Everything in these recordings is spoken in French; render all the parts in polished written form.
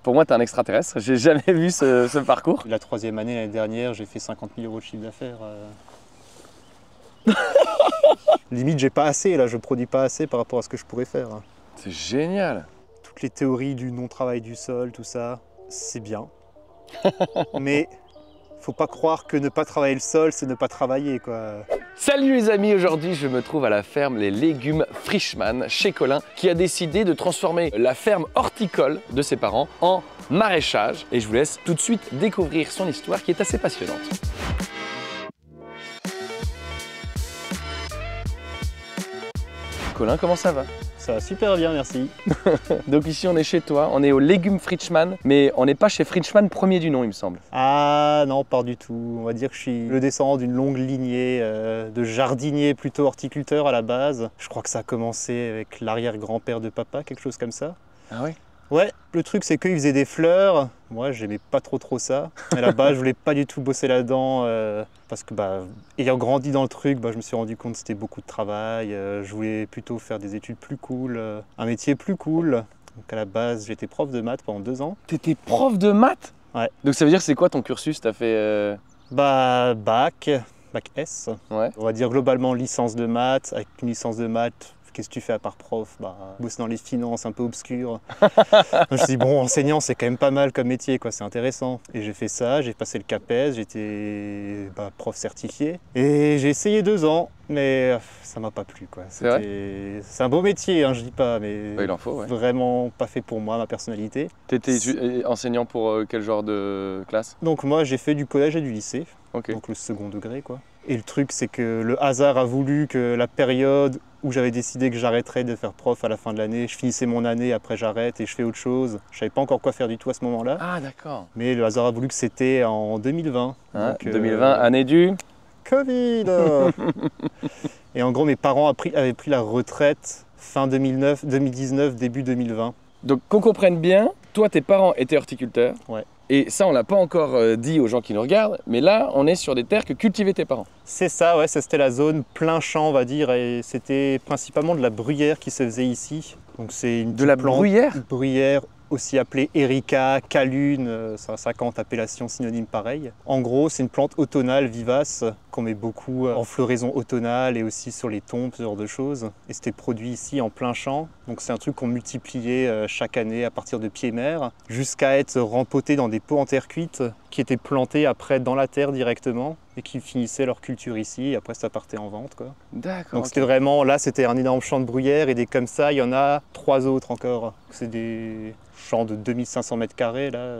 Pour moi, t'es un extraterrestre. J'ai jamais vu ce parcours. La 3e année, l'année dernière, j'ai fait 50 000 € de chiffre d'affaires. Limite, j'ai pas assez, là, je produis pas assez par rapport à ce que je pourrais faire. C'est génial. Toutes les théories du non-travail du sol, tout ça, c'est bien. Mais faut pas croire que ne pas travailler le sol, c'est ne pas travailler, quoi. Salut les amis, aujourd'hui je me trouve à la ferme Les Légumes Frischmann chez Colin qui a décidé de transformer la ferme horticole de ses parents en maraîchage. Et je vous laisse tout de suite découvrir son histoire qui est assez passionnante. Colin, comment ça va? Ça va super bien, merci. Donc ici on est chez toi, on est au Légumes Frischmann, mais on n'est pas chez Frischmann premier du nom il me semble. Ah non, pas du tout. On va dire que je suis le descendant d'une longue lignée de jardiniers plutôt horticulteurs à la base. Je crois que ça a commencé avec l'arrière-grand-père de papa, quelque chose comme ça. Ah oui? Ouais, le truc c'est qu'ils faisaient des fleurs. Moi j'aimais pas trop ça. À la base je voulais pas du tout bosser là-dedans parce que ayant grandi dans le truc, je me suis rendu compte que c'était beaucoup de travail. Je voulais plutôt faire des études plus cool, un métier plus cool. Donc à la base j'étais prof de maths pendant 2 ans. T'étais prof de maths? Ouais. Donc ça veut dire c'est quoi ton cursus? T'as fait bac S. Ouais. On va dire globalement licence de maths. Avec une licence de maths, qu'est-ce que tu fais à part prof? Bosser dans les finances un peu obscures. Je me suis dit, bon, enseignant, c'est quand même pas mal comme métier, quoi, c'est intéressant. Et j'ai fait ça, j'ai passé le CAPES, j'étais prof certifié. Et j'ai essayé 2 ans, mais ça m'a pas plu, quoi. C'est un beau métier, hein, je dis pas, mais il en faut, ouais. Vraiment pas fait pour moi, ma personnalité. T'étais enseignant pour quel genre de classe? Donc moi, j'ai fait du collège et du lycée, okay. Donc le second degré, quoi. Et le truc, c'est que le hasard a voulu que la période où j'avais décidé que j'arrêterais de faire prof à la fin de l'année, je finissais mon année, après j'arrête et je fais autre chose. Je savais pas encore quoi faire du tout à ce moment-là. Ah d'accord. Mais le hasard a voulu que c'était en 2020. Hein, donc, 2020, année du Covid. Et en gros, mes parents avaient pris la retraite fin 2019, début 2020. Donc qu'on comprenne bien, toi tes parents étaient horticulteurs. Ouais. Et ça, on l'a pas encore dit aux gens qui nous regardent, mais là, on est sur des terres que cultivaient tes parents. C'est ça, ouais, c'était la zone plein champ, on va dire, et c'était principalement de la bruyère qui se faisait ici. Donc c'est une bruyère? Bruyère, aussi appelée Erica, Calune, 50 appellations synonymes pareilles. En gros, c'est une plante automnale vivace qu'on met beaucoup en floraison automnale et aussi sur les tombes, ce genre de choses. Et c'était produit ici en plein champ. Donc c'est un truc qu'on multipliait chaque année à partir de pieds mères jusqu'à être rempoté dans des pots en terre cuite qui étaient plantés après dans la terre directement et qui finissaient leur culture ici et après ça partait en vente, quoi. D'accord. Donc c'était vraiment, là c'était un énorme champ de bruyère et des comme ça, il y en a 3 autres encore. C'est des champs de 2500 mètres carrés là.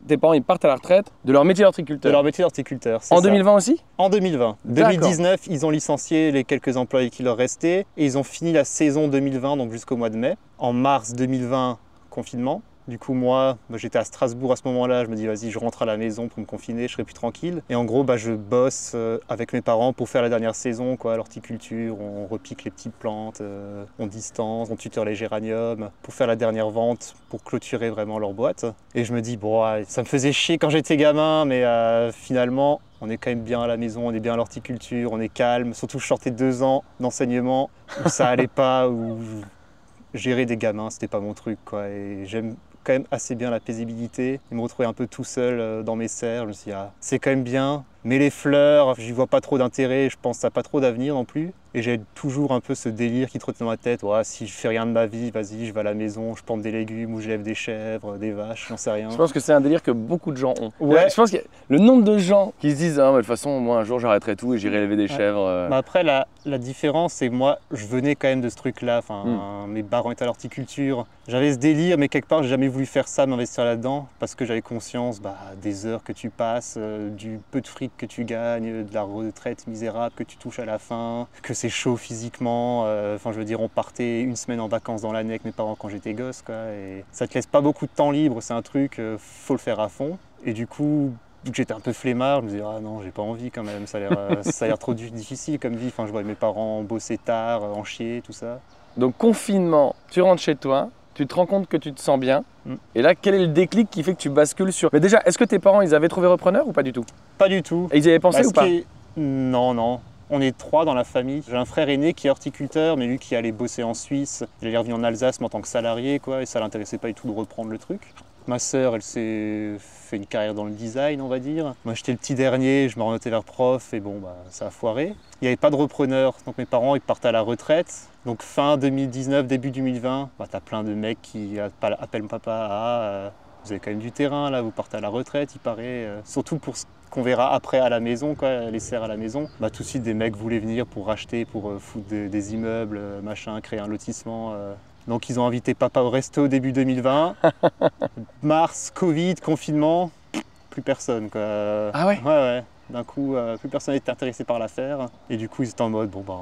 Tes parents ils partent à la retraite de leur métier d'horticulteur? De leur métier d'horticulteur, c'est En ça. 2020 aussi? En 2020. 2019, ils ont licencié les quelques employés qui leur restaient et ils ont fini la saison 2020, donc jusqu'au mois de mai. En mars 2020, confinement. Du coup, moi, j'étais à Strasbourg à ce moment-là, je me dis vas-y, je rentre à la maison pour me confiner, je serai plus tranquille. Et en gros, je bosse avec mes parents pour faire la dernière saison, quoi, l'horticulture, on repique les petites plantes, on distance, on tuteur les géraniums, pour faire la dernière vente, pour clôturer vraiment leur boîte. Et je me dis, bon, ça me faisait chier quand j'étais gamin, mais finalement, on est quand même bien à la maison, on est bien à l'horticulture, on est calme. Surtout que je sortais 2 ans d'enseignement où ça allait pas, où gérer des gamins, c'était pas mon truc, quoi. Et j'aime quand même assez bien la paisibilité. Et me retrouver un peu tout seul dans mes serres, je me suis dit, c'est quand même bien. Mais les fleurs, j'y vois pas trop d'intérêt, je pense que ça n'a pas trop d'avenir non plus. Et j'ai toujours un peu ce délire qui trotte dans ma tête. Si je fais rien de ma vie, vas-y, je vais à la maison, je plante des légumes ou j'élève des chèvres, des vaches, j'en sais rien. Je pense que c'est un délire que beaucoup de gens ont. Ouais. Je pense que le nombre de gens qui se disent de toute façon, moi un jour j'arrêterai tout et j'irai élever des chèvres. Après, la différence, c'est que moi, je venais quand même de ce truc-là. Mes parents étaient à l'horticulture. J'avais ce délire, mais quelque part, j'ai jamais voulu faire ça, m'investir là-dedans, parce que j'avais conscience des heures que tu passes, du peu de fric que tu gagnes, de la retraite misérable que tu touches à la fin, que c'est chaud physiquement. Je veux dire, on partait 1 semaine en vacances dans l'année avec mes parents quand j'étais gosse, quoi, et ça te laisse pas beaucoup de temps libre, c'est un truc, faut le faire à fond. Et du coup, vu que j'étais un peu flemmard, je me disais, ah non, j'ai pas envie quand même, ça a l'air trop difficile comme vie. Je vois mes parents bosser tard, en chier, tout ça. Donc confinement, tu rentres chez toi, tu te rends compte que tu te sens bien. Et là, quel est le déclic qui fait que tu bascules sur... Mais déjà, est-ce que tes parents, ils avaient trouvé repreneur ou pas du tout? Pas du tout. Et ils y avaient pensé ou pas? Non. On est 3 dans la famille. J'ai un frère aîné qui est horticulteur, mais lui qui allait bosser en Suisse. Il est revenu en Alsace mais en tant que salarié, quoi, et ça l'intéressait pas du tout de reprendre le truc. Ma sœur, elle s'est fait une carrière dans le design, on va dire. Moi, j'étais le petit dernier, je m'orientais vers prof et bon, bah, ça a foiré. Il n'y avait pas de repreneur, donc mes parents, ils partent à la retraite. Donc fin 2019, début 2020, bah, t'as plein de mecs qui appellent papa, vous avez quand même du terrain là, vous partez à la retraite, il paraît. Surtout pour ce qu'on verra après à la maison, quoi, les serres à la maison. Bah, tout de suite, des mecs voulaient venir pour racheter, pour foutre des immeubles, machin, créer un lotissement. Donc ils ont invité papa au resto début 2020. Mars, Covid, confinement, plus personne, quoi. Ah ouais? Ouais. D'un coup, plus personne n'était intéressé par l'affaire. Et du coup, ils étaient en mode, bon ben,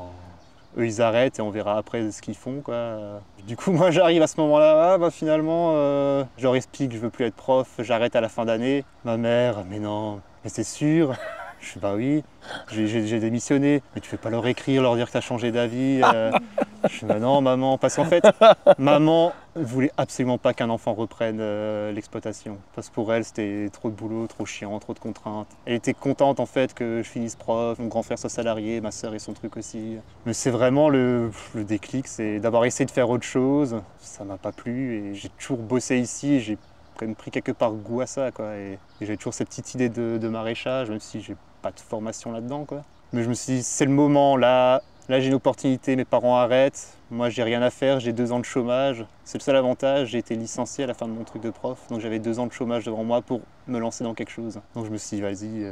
eux ils arrêtent et on verra après ce qu'ils font, quoi. Du coup, moi j'arrive à ce moment-là, ah bah finalement, je leur explique que je veux plus être prof, j'arrête à la fin d'année. Ma mère, mais non, mais c'est sûr. Je fais bah oui, j'ai démissionné, mais tu fais pas leur écrire, leur dire que tu as changé d'avis. Je fais bah non maman, parce qu'en fait, maman voulait absolument pas qu'un enfant reprenne l'exploitation. Parce que pour elle, c'était trop de boulot, trop chiant, trop de contraintes. Elle était contente en fait que je finisse prof, mon grand frère soit salarié, ma soeur et son truc aussi. Mais c'est vraiment le déclic, c'est d'avoir essayé de faire autre chose. Ça m'a pas plu et j'ai toujours bossé ici, j'ai quand même pris quelque part goût à ça, quoi. Et j'ai toujours cette petite idée de maraîchage, même si j'ai pas de formation là-dedans, quoi. Mais je me suis dit, c'est le moment, là j'ai une opportunité, mes parents arrêtent, moi j'ai rien à faire, j'ai 2 ans de chômage. C'est le seul avantage, j'ai été licencié à la fin de mon truc de prof, donc j'avais 2 ans de chômage devant moi pour me lancer dans quelque chose. Donc je me suis dit, vas-y,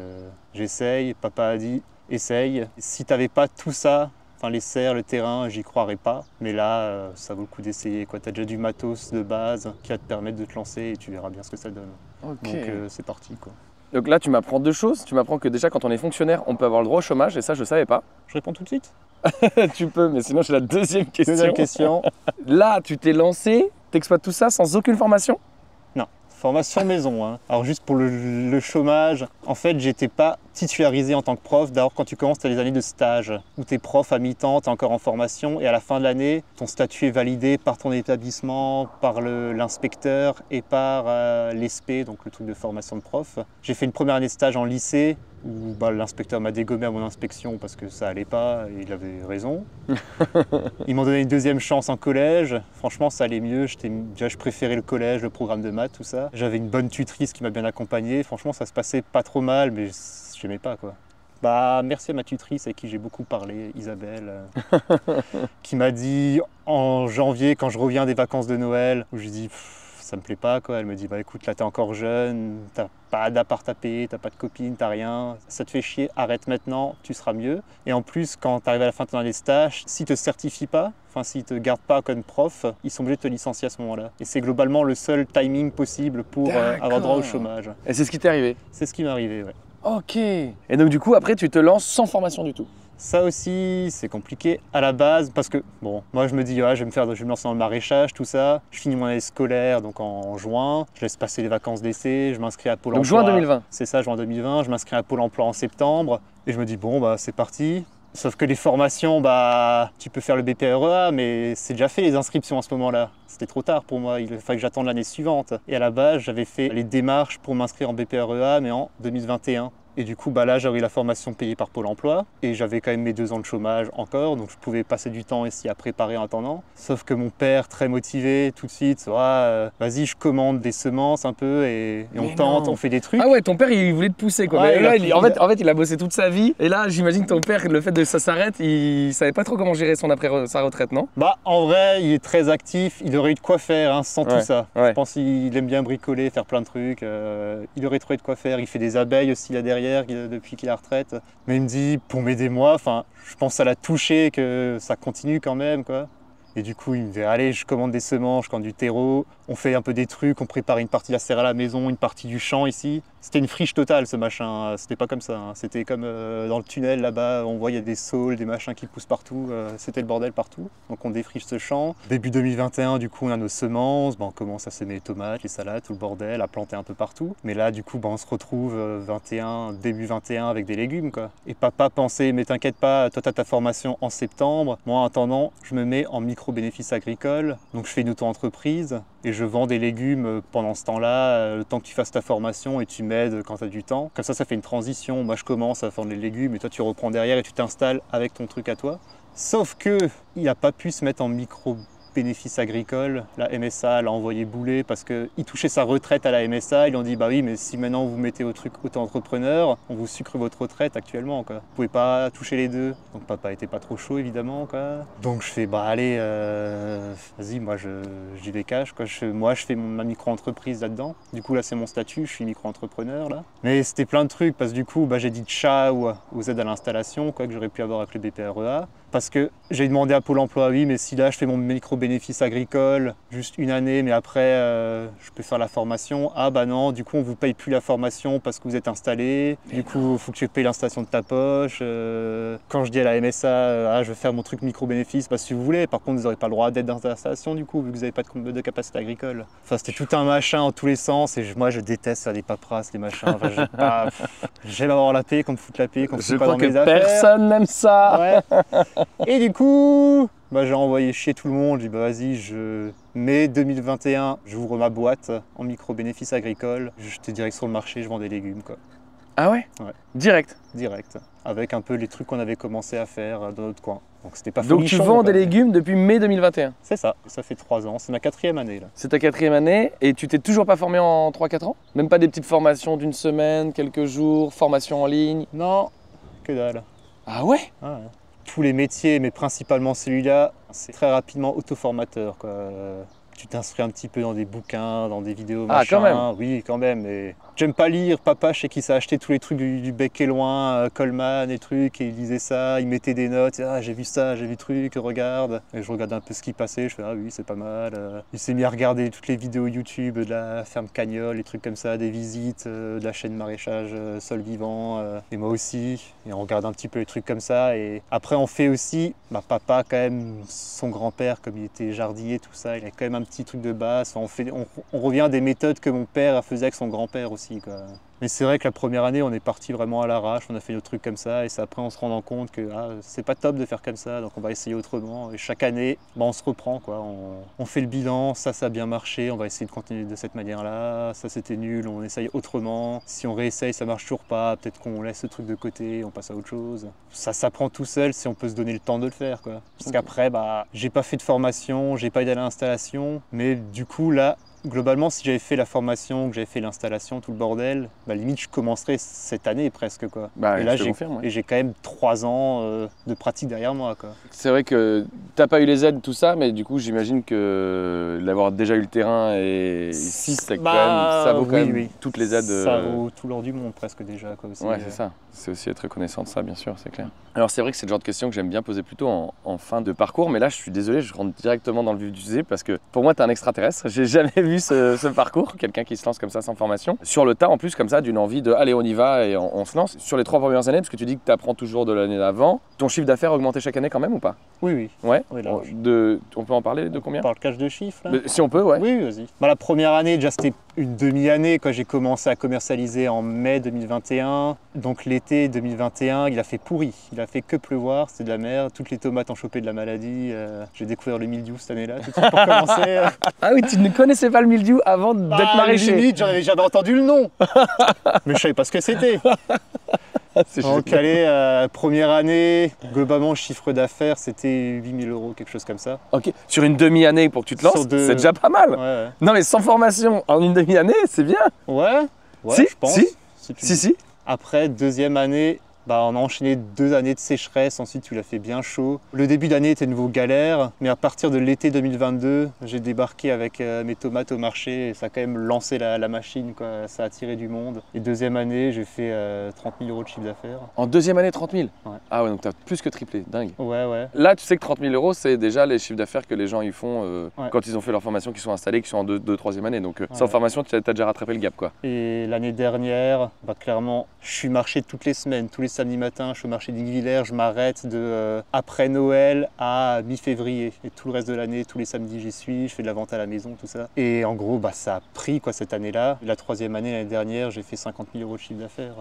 j'essaye. Papa a dit, essaye. Si t'avais pas tout ça, enfin les serres, le terrain, j'y croirais pas. Mais là, ça vaut le coup d'essayer, quoi. T'as déjà du matos de base qui va te permettre de te lancer et tu verras bien ce que ça donne. Okay. Donc c'est parti, quoi. Donc là, tu m'apprends 2 choses. Tu m'apprends que déjà, quand on est fonctionnaire, on peut avoir le droit au chômage, et ça, je savais pas. Je réponds tout de suite. Tu peux, mais sinon, j'ai la deuxième question. Deuxième question. Là, tu t'es lancé, t'exploites tout ça sans aucune formation? Non, formation maison, hein. Alors juste pour le chômage, en fait, j'étais pas titularisé en tant que prof. D'abord, quand tu commences, tu as les années de stage où tu es prof à mi-temps, tu es encore en formation et à la fin de l'année, ton statut est validé par ton établissement, par l'inspecteur et par l'ESP, donc le truc de formation de prof. J'ai fait une première année de stage en lycée où bah, l'inspecteur m'a dégommé à mon inspection parce que ça allait pas et il avait raison. Ils m'ont donné une deuxième chance en collège. Franchement, ça allait mieux. Déjà, je préférais le collège, le programme de maths, tout ça. J'avais une bonne tutrice qui m'a bien accompagné. Franchement, ça se passait pas trop mal, mais j'aimais pas, quoi. Bah, merci à ma tutrice avec qui j'ai beaucoup parlé, Isabelle, qui m'a dit en janvier, quand je reviens des vacances de Noël, où je dis ça me plaît pas, quoi. Elle me dit bah écoute, là t'es encore jeune, t'as pas d'appart à payer, t'as pas de copine, t'as rien, ça te fait chier, arrête maintenant, tu seras mieux. Et en plus, quand t'arrives à la fin de ton année de stage, s'ils te certifient pas, enfin s'ils te gardent pas comme prof, ils sont obligés de te licencier à ce moment-là. Et c'est globalement le seul timing possible pour avoir droit au chômage. Et c'est ce qui t'est arrivé? C'est ce qui m'est arrivé, ouais. Ok. Et donc du coup, après, tu te lances sans formation du tout? Ça aussi, c'est compliqué à la base parce que, bon, moi je me dis, ouais, je vais me lancer dans le maraîchage, tout ça. Je finis mon année scolaire donc en juin, je laisse passer les vacances d'essai, je m'inscris à Pôle emploi. Donc juin 2020? C'est ça, juin 2020, je m'inscris à Pôle emploi en septembre et je me dis, bon, bah c'est parti. Sauf que les formations, bah, tu peux faire le BPREA, mais c'est déjà fait les inscriptions à ce moment-là. C'était trop tard pour moi, il fallait que j'attende l'année suivante. Et à la base, j'avais fait les démarches pour m'inscrire en BPREA, mais en 2021. Et du coup, bah là, j'avais eu la formation payée par Pôle emploi et j'avais quand même mes 2 ans de chômage encore, donc je pouvais passer du temps ici à préparer en attendant. Sauf que mon père, très motivé, tout de suite, vas-y, je commande des semences un peu et on tente, on fait des trucs. Ah ouais, ton père, il voulait te pousser, quoi. Ouais, mais là, en fait, il a bossé toute sa vie. Et là, j'imagine que ton père, le fait que ça s'arrête, il savait pas trop comment gérer sa retraite, non? Bah, en vrai, il est très actif. Il aurait eu de quoi faire hein, sans tout ça. Ouais. Je pense qu'il aime bien bricoler, faire plein de trucs. Il aurait trouvé de quoi faire. Il fait des abeilles aussi là derrière depuis qu'il est à la retraite. Mais il me dit, pour m'aider moi, enfin, je pense que ça l'a touché, que ça continue quand même, quoi. Et du coup, il me dit, allez, je commande des semences, je commande du terreau, on fait un peu des trucs, on prépare une partie de la serre à la maison, une partie du champ ici. C'était une friche totale, ce machin, c'était pas comme ça. Hein. C'était comme dans le tunnel là-bas, on voit il y a des saules, des machins qui poussent partout, c'était le bordel partout. Donc on défriche ce champ. Début 2021, du coup, on a nos semences, on commence à semer les tomates, les salades, tout le bordel, à planter un peu partout. Mais là, du coup, on se retrouve début 21 avec des légumes, quoi. Et papa pensait, mais t'inquiète pas, toi t'as ta formation en septembre. Moi, en attendant, je me mets en micro-bénéfices agricoles. Donc je fais une auto-entreprise et je vends des légumes pendant ce temps-là, le temps que tu fasses ta formation et tu m'aides quand tu as du temps. Comme ça fait une transition. Moi, je commence à vendre les légumes et toi, tu reprends derrière et tu t'installes avec ton truc à toi. Sauf que il n'a pas pu se mettre en micro bénéfice agricole. La MSA l'a envoyé bouler parce qu'il touchait sa retraite à la MSA. Ils lui ont dit bah oui, mais si maintenant vous mettez au truc auto-entrepreneur, on vous sucre votre retraite actuellement, quoi. Vous pouvez pas toucher les deux. Donc papa était pas trop chaud évidemment, quoi. Donc je fais bah allez, vas-y, moi j'y vais cash, quoi. Moi je fais ma micro-entreprise là-dedans. Du coup là c'est mon statut, je suis micro-entrepreneur là. Mais c'était plein de trucs parce que du coup bah, j'ai dit ciao aux aides à l'installation, quoi, que j'aurais pu avoir avec le BPREA. Parce que j'ai demandé à Pôle emploi, oui, mais si là je fais mon micro-bénéfice agricole, juste une année, mais après je peux faire la formation. Ah bah non, du coup on vous paye plus la formation parce que vous êtes installé. Du coup il faut que tu payes l'installation de ta poche. Quand je dis à la MSA, ah, je vais faire mon truc micro-bénéfice, bah, si vous voulez, par contre vous n'aurez pas le droit d'aide d'installation du coup, vu que vous n'avez pas de capacité agricole. Enfin c'était tout un machin en tous les sens et moi je déteste faire des paperasses, des machins. Enfin, j'aime avoir la paix, qu'on me foute la paix, qu'on me foute pas dans mes affaires. Personne n'aime ça. Ouais. Et du coup, bah, j'ai envoyé chier tout le monde. J'ai dit bah vas-y, mai 2021, j'ouvre ma boîte en micro-bénéfice agricole. J'étais direct sur le marché, je vends des légumes, quoi. Ah ouais? Ouais. Direct? Direct. Avec un peu les trucs qu'on avait commencé à faire dans notre coin. Donc c'était pas Donc folichon, tu vends quoi. des légumes depuis mai 2021? C'est ça. Ça fait 3 ans. C'est ma 4e année là. C'est ta 4e année et tu t'es toujours pas formé en 3-4 ans? Même pas des petites formations d'une semaine, quelques jours, formation en ligne? Non, que dalle. Ah ouais? Ah ouais. Tous les métiers, mais principalement celui-là, c'est très rapidement auto-formateur, quoi. Tu t'inscris un petit peu dans des bouquins, dans des vidéos, Ah, machin. quand même. Oui, quand même. Mais j'aime pas lire. Papa, je sais qu'il s'est acheté tous les trucs du Bec et Loin, Coleman et trucs, et il lisait ça, il mettait des notes. Ah, j'ai vu ça, j'ai vu truc, regarde. Et je regarde un peu ce qui passait. Je fais ah oui, c'est pas mal. Il s'est mis à regarder toutes les vidéos YouTube de la ferme Cagnol, les trucs comme ça, des visites, de la chaîne maraîchage sol vivant. Et moi aussi. Et on regarde un petit peu les trucs comme ça. Et après, on fait aussi. Bah, papa, quand même, son grand-père, comme il était jardinier, tout ça, il a quand même un petit truc de base. Enfin, on revient à des méthodes que mon père faisait avec son grand-père aussi, quoi. Mais c'est vrai que la première année, on est parti vraiment à l'arrache, on a fait des trucs comme ça, et c'est après en se rendant compte que c'est pas top de faire comme ça, donc on va essayer autrement. Et chaque année, bah, on se reprend, quoi. On fait le bilan, ça a bien marché, on va essayer de continuer de cette manière-là, ça c'était nul, on essaye autrement. Si on réessaye, ça marche toujours pas, peut-être qu'on laisse ce truc de côté, on passe à autre chose. Ça s'apprend tout seul si on peut se donner le temps de le faire, quoi. Parce qu'après, bah, j'ai pas fait de formation, j'ai pas aidé à l'installation, mais du coup là, globalement, si j'avais fait la formation, que j'avais fait l'installation, tout le bordel, bah, limite je commencerais cette année presque, quoi. Bah, et là, j'ai quand même 3 ans de pratique derrière moi, quoi. C'est vrai que t'as pas eu les aides, tout ça, mais du coup j'imagine que d'avoir déjà eu le terrain et ici, c'est Bah, quand même, ça vaut quand oui, même oui. toutes les aides. Ça vaut tout l'or du monde presque déjà, quoi, aussi. Ouais, c'est ça. C'est aussi être reconnaissant de ça, bien sûr, c'est clair. Alors c'est vrai que c'est le genre de question que j'aime bien poser plutôt en fin de parcours, mais là je suis désolé, je rentre directement dans le vif du sujet parce que pour moi t'es un extraterrestre. J'ai jamais vu ce parcours, quelqu'un qui se lance comme ça sans formation. Sur le tas en plus comme ça, d'une envie de allez on y va et on se lance. Sur les 3 premières années, parce que tu dis que tu apprends toujours de l'année d'avant, ton chiffre d'affaires a augmenté chaque année quand même ou pas? Oui, oui. Ouais. Oui, là, On peut en parler de combien? On parle cash de chiffres là? Mais si on peut, ouais. Oui, vas-y. Bah, la première année, déjà c'était une demi-année quand j'ai commencé à commercialiser en mai 2021. Donc l'été 2021, il a fait pourri. Il a fait que pleuvoir, c'était de la merde. Toutes les tomates ont chopé de la maladie. J'ai découvert le mildiou cette année-là, tout de suite pour commencer. Ah oui, tu ne connaissais pas le mildiou avant d'être maraîcher? Limite, j'avais entendu le nom. Mais je savais pas ce que c'était. Donc allez, première année, globalement chiffre d'affaires c'était 8 000 €, quelque chose comme ça. Ok, sur une demi-année pour que tu te lances, c'est déjà pas mal. Ouais. Non mais sans formation, en une demi-année, c'est bien. Ouais, si, je pense. Si. Après, deuxième année, bah, on a enchaîné 2 années de sécheresse, ensuite tu l'as fait bien chaud. Le début d'année était de nouveau galère, mais à partir de l'été 2022, j'ai débarqué avec mes tomates au marché et ça a quand même lancé la machine, quoi. Ça a attiré du monde. Et deuxième année, j'ai fait 30 000 € de chiffre d'affaires. En deuxième année, 30 000? Ouais. Ah ouais, donc t'as plus que triplé, dingue. Ouais. Là, tu sais que 30 000 €, c'est déjà les chiffres d'affaires que les gens ils font Ouais. quand ils ont fait leur formation, qui sont installés, qui sont en 2-3e année. Donc sans formation, tu as déjà rattrapé le gap, quoi. Et l'année dernière, bah, clairement, je suis marché toutes les semaines, tous les samedis matins, je suis au marché d'Iguivillers, je m'arrête de après Noël à mi-février. Et tout le reste de l'année, tous les samedis j'y suis, je fais de la vente à la maison, tout ça. Et en gros, bah, ça a pris quoi, cette année-là. La 3e année, l'année dernière, j'ai fait 50 000 € de chiffre d'affaires.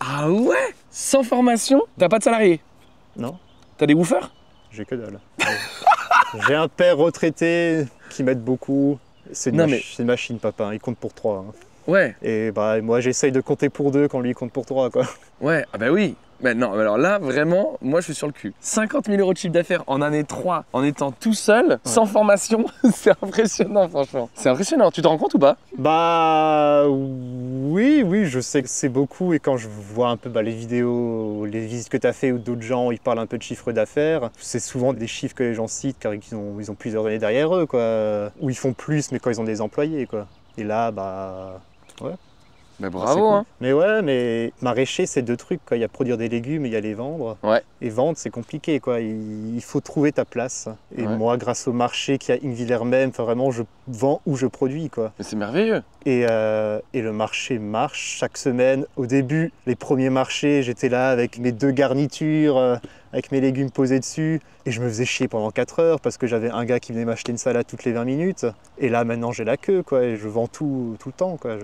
Ah ouais? Sans formation? T'as pas de salarié? Non, T'as des woofers? j'ai que dalle. J'ai un père retraité qui m'aide beaucoup. C'est une machine, papa, il compte pour 3. Hein. Ouais. Et bah, moi, j'essaye de compter pour 2 quand lui il compte pour 3, quoi. Ouais, ah bah oui. Mais non, mais alors là, vraiment, moi je suis sur le cul. 50 000 € de chiffre d'affaires en année 3, en étant tout seul, sans formation, c'est impressionnant franchement. C'est impressionnant, tu te rends compte ou pas? Bah oui, je sais que c'est beaucoup et quand je vois un peu les vidéos, les visites que tu as fait ou d'autres gens, ils parlent un peu de chiffre d'affaires, c'est souvent des chiffres que les gens citent car ils ont plusieurs années derrière eux, quoi. Ou ils font plus mais quand ils ont des employés, quoi. Et là, ouais. Mais bravo, cool. hein. Mais ouais, mais maraîcher, c'est deux trucs, quoi. Il y a produire des légumes et il y a les vendre. Ouais. Et vendre, c'est compliqué, quoi. Il faut trouver ta place. Et Ouais. moi, grâce au marché qu'il y a Ingviller même, vraiment, je vends où je produis, quoi. Mais c'est merveilleux. Et le marché marche chaque semaine. Au début, les premiers marchés, j'étais là avec mes 2 garnitures, avec mes légumes posés dessus. Et je me faisais chier pendant 4 heures parce que j'avais un gars qui venait m'acheter une salade toutes les 20 minutes. Et là, maintenant, j'ai la queue, quoi. Et je vends tout le temps, quoi.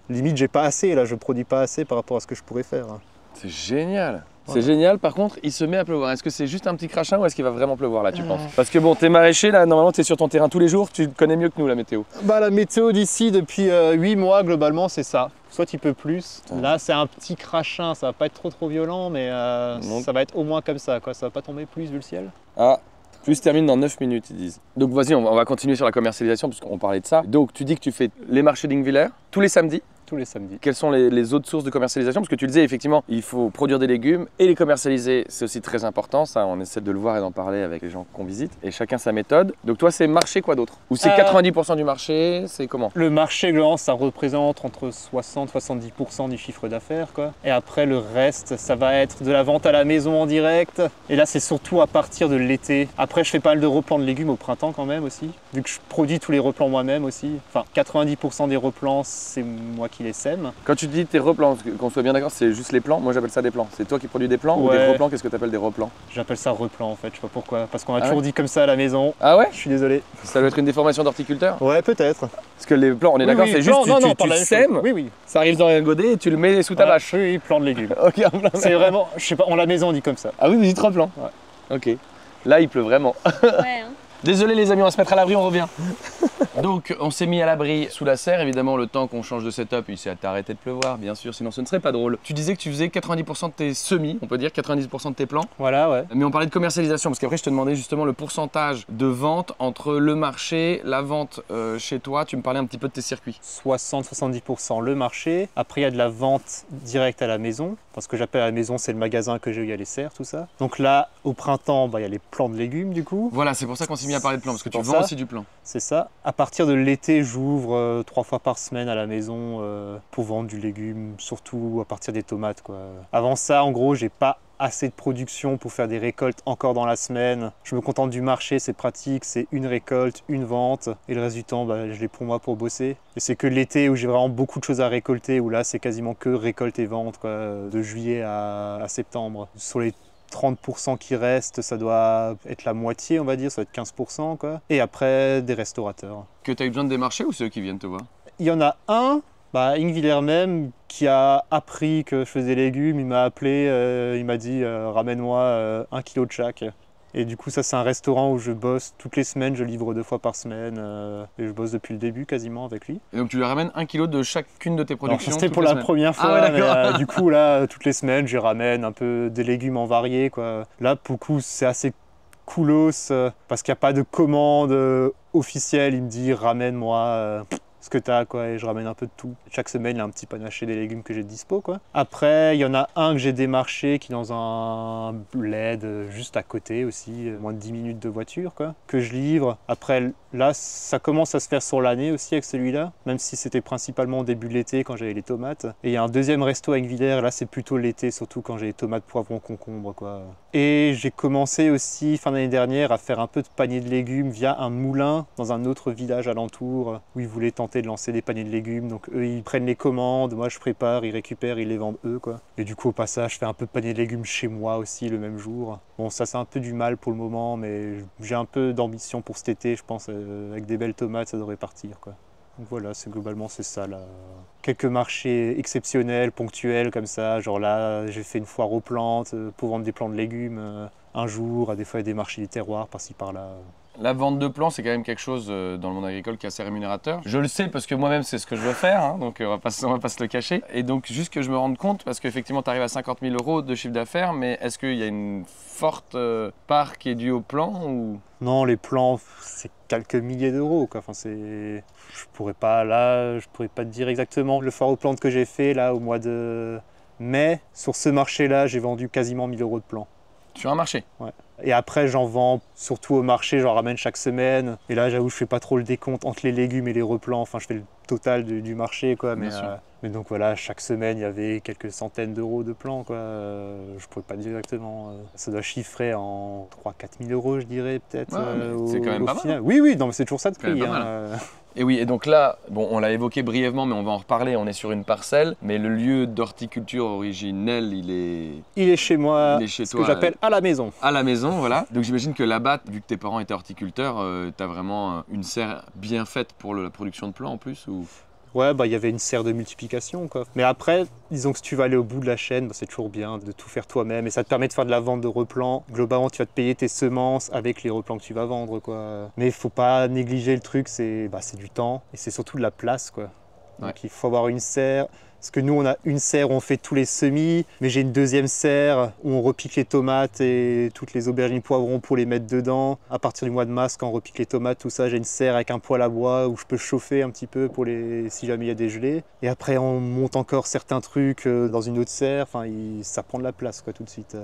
Limite, j'ai pas assez, là. Je produis pas assez par rapport à ce que je pourrais faire. C'est génial. Voilà. C'est génial, par contre, il se met à pleuvoir. Est-ce que c'est juste un petit crachin ou est-ce qu'il va vraiment pleuvoir là, tu penses? Parce que bon, t'es maraîcher là, normalement t'es sur ton terrain tous les jours, tu connais mieux que nous la météo. La météo d'ici, depuis 8 mois, globalement, c'est ça. Soit il peut plus. Là, c'est un petit crachin, ça va pas être trop violent, mais ça va être au moins comme ça, quoi. Ça va pas tomber plus vu le ciel. Ah, plus termine dans 9 minutes, ils disent. Donc vas-y, on va continuer sur la commercialisation puisqu'on parlait de ça. Donc tu dis que tu fais les marchés d'Ingviller tous les samedis. Tous les samedis. Quelles sont les autres sources de commercialisation? Parce que tu le disais, effectivement, il faut produire des légumes et les commercialiser, c'est aussi très important. Ça, on essaie de le voir et d'en parler avec les gens qu'on visite. Et chacun sa méthode. Donc toi, c'est marché quoi d'autre? Ou c'est 90% du marché? C'est comment? Le marché, globalement, ça représente entre 60 et 70% du chiffre d'affaires, quoi. Et après, le reste, ça va être de la vente à la maison en direct. Et là, c'est surtout à partir de l'été. Après, je fais pas mal de replants de légumes au printemps quand même aussi. Vu que je produis tous les replants moi-même aussi. Enfin, 90% des replants, c'est moi qui les sème. Quand tu dis tes replants, qu'on soit bien d'accord, c'est juste les plants? Moi j'appelle ça des plants. C'est toi qui produis des plants ou des replants? Qu'est-ce que tu appelles des replants? J'appelle ça replant en fait, je sais pas pourquoi. Parce qu'on a toujours dit comme ça à la maison. Ah ouais? Je suis désolé. Ça doit être une déformation d'horticulteur? Ouais, peut-être. Parce que les plants, on est d'accord, c'est juste tu sèmes, oui. ça arrive dans un godet et tu le mets sous ta vache. Oui, plan de légumes. Ok, c'est vraiment, je sais pas, la maison on dit comme ça. Ah oui, vous dites replants? Ouais. Ok. Là, il pleut vraiment. Ouais, hein. Désolé les amis, on va se mettre à l'abri, on revient. Donc on s'est mis à l'abri sous la serre, évidemment le temps qu'on change de setup, il s'est arrêté de pleuvoir bien sûr, sinon ce ne serait pas drôle. Tu disais que tu faisais 90% de tes semis, on peut dire 90% de tes plants. Voilà, ouais. Mais on parlait de commercialisation, parce qu'après je te demandais justement le pourcentage de vente entre le marché, la vente chez toi, tu me parlais un petit peu de tes circuits. 60-70% le marché, après il y a de la vente directe à la maison. Enfin, ce que j'appelle à la maison, c'est le magasin que j'ai où il y a les serres, tout ça. Donc là, au printemps, il y a les plants de légumes du coup. Voilà, c'est pour ça qu'on s'est mis à parler de plants, parce que tu vends aussi du plant. C'est ça. À partir de l'été, j'ouvre 3 fois par semaine à la maison pour vendre du légume, surtout à partir des tomates, quoi. Avant ça, en gros, j'ai pas assez de production pour faire des récoltes encore dans la semaine. Je me contente du marché, c'est pratique, c'est une récolte, une vente, et le reste du temps, je l'ai pour moi pour bosser. Et c'est que l'été où j'ai vraiment beaucoup de choses à récolter, où là, c'est quasiment que récolte et vente, quoi, de juillet à septembre. Sur les 30% qui restent, ça doit être la moitié, on va dire, ça doit être 15%, quoi. Et après, des restaurateurs. Que tu as eu besoin de démarcher ou c'est eux qui viennent te voir? Il y en a un, Ingviller même, qui a appris que je faisais des légumes, il m'a appelé, il m'a dit ramène-moi 1 kilo de chaque. Et du coup ça c'est un restaurant où je bosse toutes les semaines, je livre 2 fois par semaine et je bosse depuis le début quasiment avec lui. Et donc tu lui ramènes 1 kilo de chacune de tes productions? C'était pour la première fois, ah ouais, mais du coup là toutes les semaines je ramène un peu des légumes en variés, quoi. Là pour le coup c'est assez coolos parce qu'il n'y a pas de commande officielle, il me dit ramène-moi ce que t'as, quoi, et je ramène un peu de tout. Chaque semaine, il y a un petit panaché des légumes que j'ai dispo, quoi. Après, il y en a un que j'ai démarché qui est dans un bled juste à côté aussi, moins de 10 minutes de voiture, quoi, que je livre. Après, là, ça commence à se faire sur l'année aussi avec celui-là, même si c'était principalement au début de l'été quand j'avais les tomates. Et il y a un deuxième resto à Ingviller, là c'est plutôt l'été, surtout quand j'ai les tomates, poivrons, concombres, quoi. Et j'ai commencé aussi, fin d'année dernière, à faire un peu de panier de légumes via un moulin dans un autre village alentour, où ils voulaient tenter de lancer des paniers de légumes. Donc eux, ils prennent les commandes, moi je prépare, ils récupèrent, ils les vendent eux, quoi. Et du coup, au passage, je fais un peu de panier de légumes chez moi aussi le même jour. Bon, ça c'est un peu du mal pour le moment, mais j'ai un peu d'ambition pour cet été, je pense, avec des belles tomates, ça devrait partir, quoi. Donc voilà, globalement c'est ça là. Quelques marchés exceptionnels, ponctuels comme ça, genre là j'ai fait une foire aux plantes pour vendre des plants de légumes un jour, des fois il y a des marchés des terroirs par-ci par-là. La vente de plants, c'est quand même quelque chose dans le monde agricole qui est assez rémunérateur. Je le sais parce que moi-même, c'est ce que je veux faire, hein, donc on va pas se le cacher. Et donc, juste que je me rende compte, parce qu'effectivement, tu arrives à 50 000 € de chiffre d'affaires, mais est-ce qu'il y a une forte part qui est due aux plants ou... Non, les plants, c'est quelques milliers d'euros, quoi. Enfin, je pourrais pas te dire exactement. Le foire aux plantes que j'ai fait, là, au mois de mai, sur ce marché-là, j'ai vendu quasiment 1000 € de plants. Sur un marché? Ouais. Et après, j'en vends surtout au marché, j'en ramène chaque semaine. Et là, j'avoue, je fais pas trop le décompte entre les légumes et les replants. Enfin, je fais le total du marché, quoi. Mais donc voilà, chaque semaine, il y avait quelques centaines d'euros de plants, quoi. Je pourrais pas dire exactement. Ça doit chiffrer en 3 000 à 4 000 € je dirais, peut-être. Ouais, c'est quand même pas mal. Oui, non, mais c'est toujours ça de prix. Et oui, et donc là, bon, on l'a évoqué brièvement, mais on va en reparler. On est sur une parcelle, mais le lieu d'horticulture originel, il est chez moi, chez ce toi, que j'appelle à la maison. À la maison, voilà. Donc j'imagine que là-bas, vu que tes parents étaient horticulteurs, tu as vraiment une serre bien faite pour la production de plants en plus ou... Ouais, il y avait une serre de multiplication, quoi. Mais après, disons que si tu vas aller au bout de la chaîne, c'est toujours bien de tout faire toi-même. Et ça te permet de faire de la vente de replants. Globalement, tu vas te payer tes semences avec les replants que tu vas vendre, quoi. Mais il faut pas négliger le truc, c'est du temps. Et c'est surtout de la place, quoi. Donc il faut avoir une serre. Parce que nous, on a une serre où on fait tous les semis, mais j'ai une deuxième serre où on repique les tomates et toutes les aubergines poivrons pour les mettre dedans. À partir du mois de mars, quand on repique les tomates, tout ça, j'ai une serre avec un poêle à bois où je peux chauffer un petit peu pour si jamais il y a des gelées. Et après, on monte encore certains trucs dans une autre serre. Enfin, ça prend de la place, quoi, tout de suite.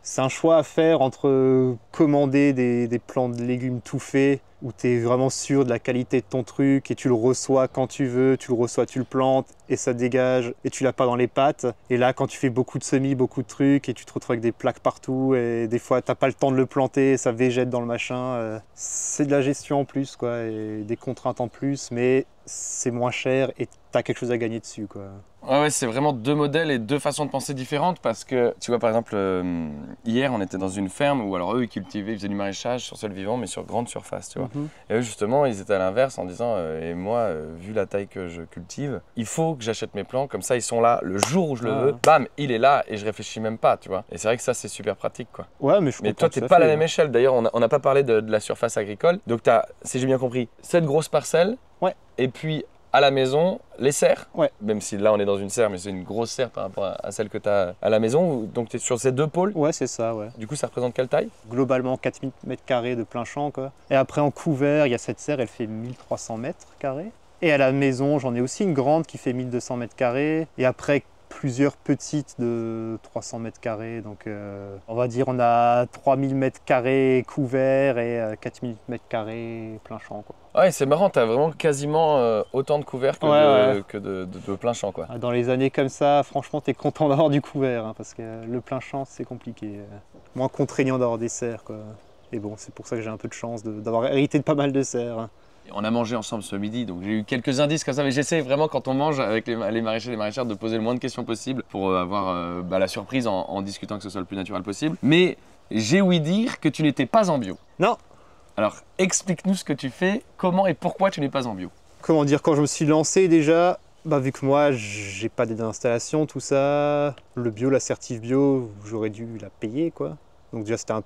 C'est un choix à faire entre commander des plants de légumes tout faits, où tu es vraiment sûr de la qualité de ton truc et tu le reçois quand tu veux, tu le reçois, tu le plantes et ça dégage et tu l'as pas dans les pattes. Et là, quand tu fais beaucoup de semis, beaucoup de trucs et tu te retrouves avec des plaques partout et des fois t'as pas le temps de le planter, ça végète dans le machin, c'est de la gestion en plus, quoi, et des contraintes en plus, mais c'est moins cher et t'as quelque chose à gagner dessus, quoi. Ouais, c'est vraiment deux modèles et deux façons de penser différentes parce que, tu vois, par exemple, hier, on était dans une ferme où, alors eux, ils faisaient du maraîchage sur sol vivant, mais sur grande surface, tu vois. Et eux, justement, ils étaient à l'inverse en disant, et moi, vu la taille que je cultive, il faut que j'achète mes plants, comme ça, ils sont là le jour où je le veux, bam, il est là et je réfléchis même pas, tu vois. Et c'est vrai que ça, c'est super pratique, quoi. Ouais, mais toi, t'es pas à la même échelle. D'ailleurs, on n'a pas parlé de la surface agricole. Donc, t'as, si j'ai bien compris, cette grosse parcelle, et puis à la maison, les serres, même si là on est dans une serre, mais c'est une grosse serre par rapport à celle que tu as à la maison. Donc tu es sur ces deux pôles. Ouais, c'est ça, ouais. Du coup, ça représente quelle taille? Globalement 4000 m² de plein champ, quoi. Et après en couvert, il y a cette serre, elle fait 1300 m². Et à la maison, j'en ai aussi une grande qui fait 1200 m². Et après, plusieurs petites de 300 m². Donc on va dire on a 3000 m² couverts et 4000 m² plein champ, quoi. Ouais, c'est marrant, tu as vraiment quasiment autant de couverts que de plein champ, quoi. Dans les années comme ça, franchement, tu es content d'avoir du couvert, hein, parce que le plein champ, c'est compliqué. Moins contraignant d'avoir des serres, quoi. Et bon, c'est pour ça que j'ai un peu de chance d'avoir hérité de pas mal de serres, hein. On a mangé ensemble ce midi, donc j'ai eu quelques indices comme ça, mais j'essaie vraiment quand on mange avec les maraîchers et les maraîchères de poser le moins de questions possible pour avoir la surprise en discutant que ce soit le plus naturel possible. Mais j'ai ouï dire que tu n'étais pas en bio. Non. Alors explique-nous ce que tu fais, comment et pourquoi tu n'es pas en bio. Comment dire, quand je me suis lancé déjà, vu que moi j'ai pas d'aide d'installation, tout ça, le bio, l'assertif bio, j'aurais dû la payer, quoi. Donc déjà c'était un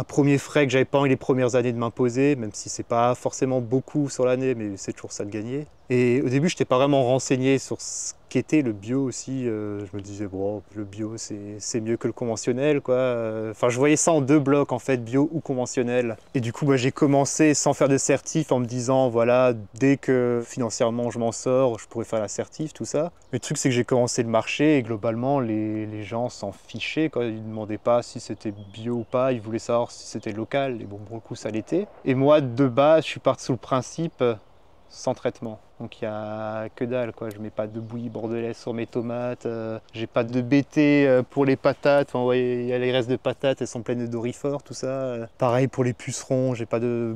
premier frais que j'avais pas envie les premières années de m'imposer, même si c'est pas forcément beaucoup sur l'année, mais c'est toujours ça de gagner. Et au début, je n'étais pas vraiment renseigné sur ce qu'était le bio aussi. Je me disais, bon, le bio, c'est mieux que le conventionnel, quoi. Enfin, je voyais ça en deux blocs, en fait, bio ou conventionnel. Et du coup, j'ai commencé sans faire de certif en me disant, voilà, dès que financièrement je m'en sors, je pourrais faire l'assertif, tout ça. Mais le truc, c'est que j'ai commencé le marché et globalement, les gens s'en fichaient, quoi. Ils ne demandaient pas si c'était bio ou pas, ils voulaient savoir si c'était local. Et bon, pour le coup, ça l'était. Et moi, de base, je suis parti sous le principe sans traitement. Donc il n'y a que dalle, quoi. Je mets pas de bouillie bordelaise sur mes tomates, j'ai pas de BT pour les patates. Enfin, il y a les restes de patates, elles sont pleines de dorifort, tout ça. Pareil pour les pucerons, j'ai pas de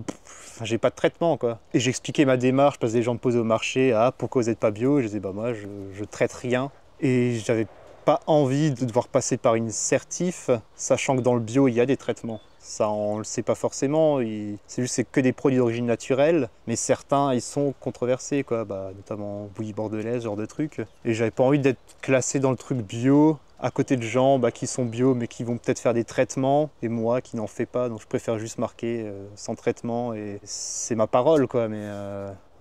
traitement, quoi. Et j'expliquais ma démarche parce que les gens me posaient au marché, pourquoi vous n'êtes pas bio? Je disais, moi je traite rien. Et j'avais pas envie de devoir passer par une certif, sachant que dans le bio il y a des traitements. Ça, on ne le sait pas forcément, c'est juste que des produits d'origine naturelle, mais certains, ils sont controversés, quoi. Notamment bouillie bordelaise, ce genre de trucs. Et j'avais pas envie d'être classé dans le truc bio, à côté de gens qui sont bio mais qui vont peut-être faire des traitements et moi qui n'en fais pas, donc je préfère juste marquer sans traitement et c'est ma parole quoi, mais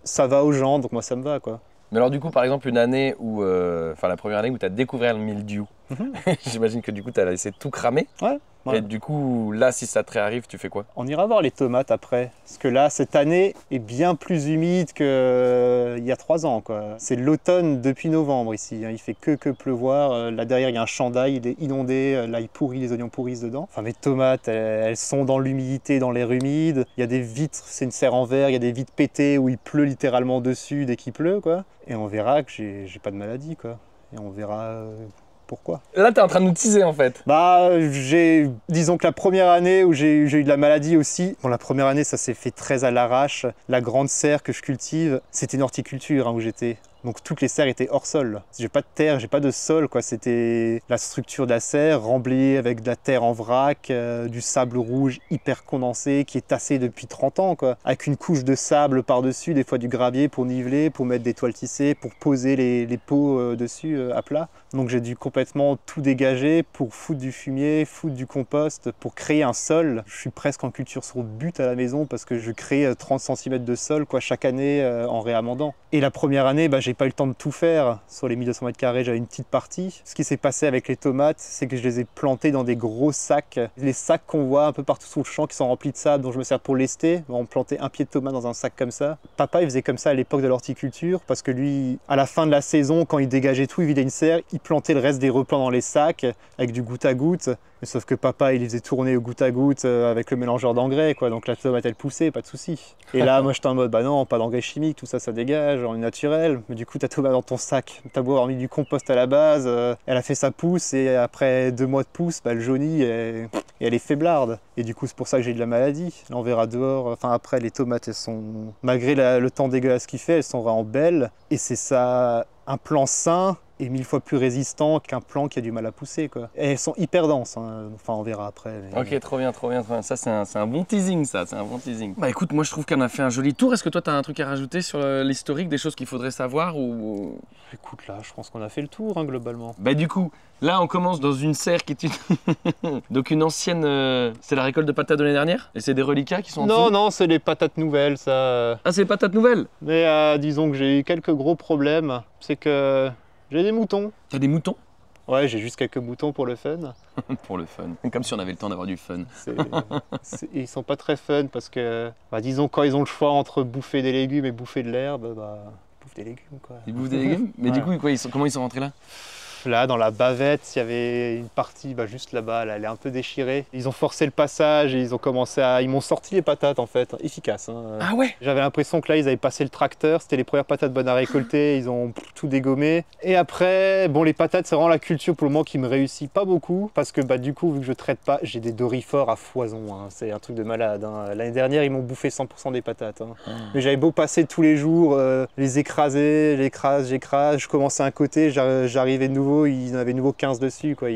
ça va aux gens donc moi ça me va quoi. Mais alors du coup par exemple une année où, enfin la première année où tu as découvert le mildiou, j'imagine que du coup tu as laissé tout cramer. Ouais. Et du coup, là, si ça te réarrive, tu fais quoi? On ira voir les tomates après. Parce que là, cette année est bien plus humide qu'il y a 3 ans, quoi. C'est l'automne depuis novembre ici. Hein. Il fait que pleuvoir. Là derrière, il y a un chandail, il est inondé. Là, il pourrit, les oignons pourrissent dedans. Enfin, mes tomates, elles sont dans l'humidité, dans l'air humide. Il y a des vitres, c'est une serre en verre. Il y a des vitres pétées où il pleut littéralement dessus dès qu'il pleut, quoi. Et on verra que j'ai pas de maladie, quoi. Et on verra... Pourquoi? Là, tu es en train de nous teaser en fait. Disons que la première année où j'ai eu de la maladie aussi, bon la première année ça s'est fait très à l'arrache. La grande serre que je cultive, c'était une horticulture où j'étais. Donc toutes les serres étaient hors sol. J'ai pas de terre, j'ai pas de sol quoi. C'était la structure de la serre remblayée avec de la terre en vrac, du sable rouge hyper condensé qui est tassé depuis 30 ans quoi. Avec une couche de sable par-dessus, des fois du gravier pour niveler, pour mettre des toiles tissées, pour poser les pots dessus à plat. Donc j'ai dû complètement tout dégager pour foutre du fumier, foutre du compost, pour créer un sol. Je suis presque en culture sur but à la maison parce que je crée 30 cm de sol quoi, chaque année en réamendant. Et la première année, j'ai pas eu le temps de tout faire. Sur les 1200 mètres carrés, j'avais une petite partie. Ce qui s'est passé avec les tomates, c'est que je les ai plantées dans des gros sacs. Les sacs qu'on voit un peu partout sur le champ qui sont remplis de sable, dont je me sers pour lester. On plantait un pied de tomate dans un sac comme ça. Papa, il faisait comme ça à l'époque de l'horticulture parce que lui, à la fin de la saison, quand il dégageait tout, il vidait une serre, il plantait le reste des replants dans les sacs avec du goutte à goutte. Mais sauf que papa, il les faisait tourner au goutte à goutte avec le mélangeur d'engrais, quoi. Donc la tomate, elle poussait, pas de souci. Et là, moi, j'étais en mode, non, pas d'engrais chimique, tout ça, ça dégage, on est naturel. Mais du coup, ta tomate dans ton sac, t'as beau avoir mis du compost à la base, elle a fait sa pousse et après 2 mois de pousse, elle jaunit et elle est faiblarde. Et du coup, c'est pour ça que j'ai de la maladie. Là, on verra dehors. Enfin, après, les tomates, elles sont, malgré le temps dégueulasse qu'il fait, elles sont vraiment belles. Et c'est ça, un plant sain est 1000 fois plus résistant qu'un plant qui a du mal à pousser, quoi. Et elles sont hyper denses, hein. Enfin on verra après. Mais... Ok, trop bien, trop bien, trop bien. Ça c'est un bon teasing, ça, c'est un bon teasing. Bah écoute, moi je trouve qu'on a fait un joli tour. Est-ce que toi tu as un truc à rajouter sur l'historique, des choses qu'il faudrait savoir ou... Écoute là, je pense qu'on a fait le tour hein, globalement. Bah du coup, là on commence dans une serre qui est une... donc une ancienne... C'est la récolte de patates de l'année dernière? Et c'est des reliquats qui sont en dessous? Non, c'est les patates nouvelles ça. Ah c'est les patates nouvelles? Mais disons que j'ai eu quelques gros problèmes. C'est que... j'ai des moutons. T'as des moutons? Ouais, j'ai juste quelques moutons pour le fun. Pour le fun. Comme si on avait le temps d'avoir du fun. Ils sont pas très fun parce que, disons, quand ils ont le choix entre bouffer des légumes et bouffer de l'herbe, ils bouffent des légumes, quoi. Ils bouffent des légumes? Mais ouais. Du coup, quoi, comment ils sont rentrés là? Là, dans la bavette, il y avait une partie juste là-bas, là, elle est un peu déchirée. Ils ont forcé le passage et ils ont commencé à... Ils m'ont sorti les patates, en fait, efficaces. Hein. Ah ouais? J'avais l'impression que là, ils avaient passé le tracteur, c'était les premières patates bonnes à récolter, ils ont tout dégommé. Et après, bon, les patates, c'est vraiment la culture pour le moment qui me réussit pas beaucoup, parce que du coup, vu que je traite pas, j'ai des dorifores à foison, hein. C'est un truc de malade. Hein. L'année dernière, ils m'ont bouffé 100% des patates. Hein. Mais j'avais beau passer tous les jours, les écraser, j'écrase, je commençais à un côté, j'arrivais de nouveau, ils en avaient nouveau 15 dessus, quoi.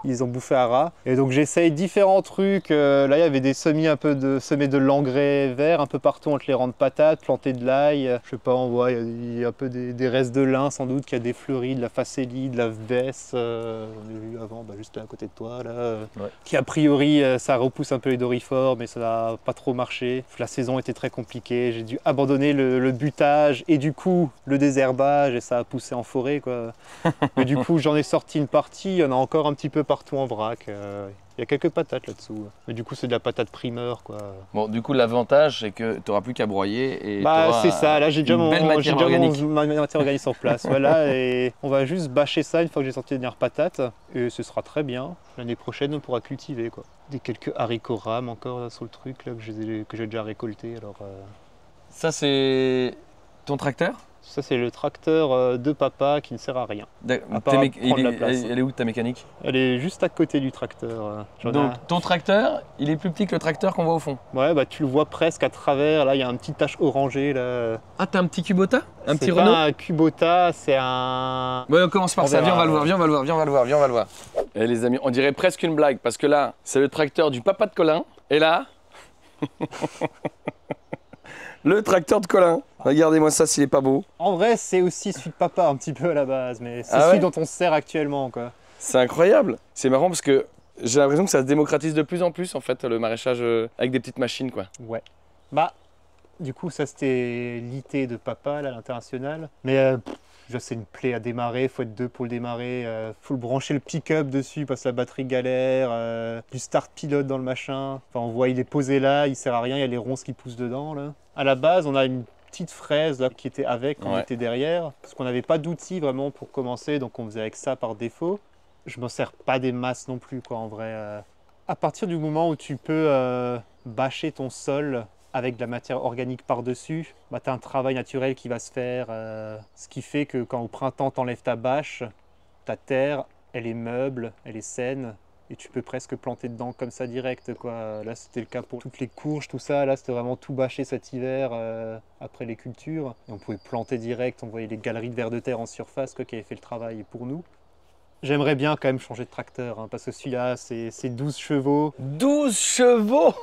Ils ont bouffé à ras. Et donc j'essaye différents trucs. Là, il y avait des semés de l'engrais vert un peu partout entre les rangs de patates, planter de l'ail. Je sais pas, on voit, il y a un peu des restes de lin sans doute, qui a des fleuris, de la facélie, de la vesse. On a vu avant, juste là à côté de toi, là. Ouais. Qui a priori, ça repousse un peu les dorifores, mais ça n'a pas trop marché. La saison était très compliquée. J'ai dû abandonner le butage et du coup le désherbage et ça a poussé en forêt, quoi. Mais du coup, j'en ai sorti une partie. Il y en a encore un petit peu partout en vrac. Il y a quelques patates là-dessous. Mais du coup, c'est de la patate primeur, quoi. Bon, du coup, l'avantage, c'est que tu n'auras plus qu'à broyer et c'est ça. Là, j'ai déjà ma matière organique sur place. Voilà, et on va juste bâcher ça une fois que j'ai sorti les dernières patates. Et ce sera très bien. L'année prochaine, on pourra cultiver, quoi. Quelques haricots rames encore là, sur le truc là, que j'ai déjà récolté. Alors, Ça, c'est ton tracteur? Ça, c'est le tracteur de papa qui ne sert à rien. Elle est où ta mécanique? Elle est juste à côté du tracteur. Donc ton tracteur, il est plus petit que le tracteur qu'on voit au fond? Ouais, tu le vois presque à travers. Là, il y a un petit tache orangé. Là. Ah, t'as un petit Kubota? Un petit Renault? C'est pas un Kubota, c'est un... Ouais, on commence par ça. Viens, on va le voir. Et les amis, on dirait presque une blague parce que là, c'est le tracteur du papa de Colin. Et là... Le tracteur de Colin. Regardez-moi ça s'il est pas beau. En vrai, c'est aussi celui de papa un petit peu à la base, mais c'est celui dont on se sert actuellement, quoi. C'est incroyable. C'est marrant parce que j'ai l'impression que ça se démocratise de plus en plus en fait le maraîchage avec des petites machines quoi. Ouais. Bah, du coup, ça c'était l'IT de papa là, à l'international. Mais déjà, c'est une plaie à démarrer, faut être deux pour le démarrer. Faut le brancher le pick-up dessus parce que la batterie galère. Du start pilote dans le machin. Enfin, on voit, il est posé là, il sert à rien, il y a les ronces qui poussent dedans là. À la base, on a une petite fraise là, qui était avec quand on était derrière. Parce qu'on n'avait pas d'outils vraiment pour commencer, donc on faisait avec ça par défaut. Je m'en sers pas des masses non plus quoi en vrai. À partir du moment où tu peux bâcher ton sol avec de la matière organique par-dessus, bah, tu as un travail naturel qui va se faire. Ce qui fait que quand au printemps, tu enlèves ta bâche, ta terre, elle est meuble, elle est saine, et tu peux presque planter dedans comme ça direct, quoi. Là, c'était le cas pour toutes les courges, tout ça. Là, c'était vraiment tout bâché cet hiver après les cultures. Et on pouvait planter direct, on voyait les galeries de vers de terre en surface quoi, qui avaient fait le travail pour nous. J'aimerais bien quand même changer de tracteur, hein, parce que celui-là, c'est 12 chevaux. 12 chevaux.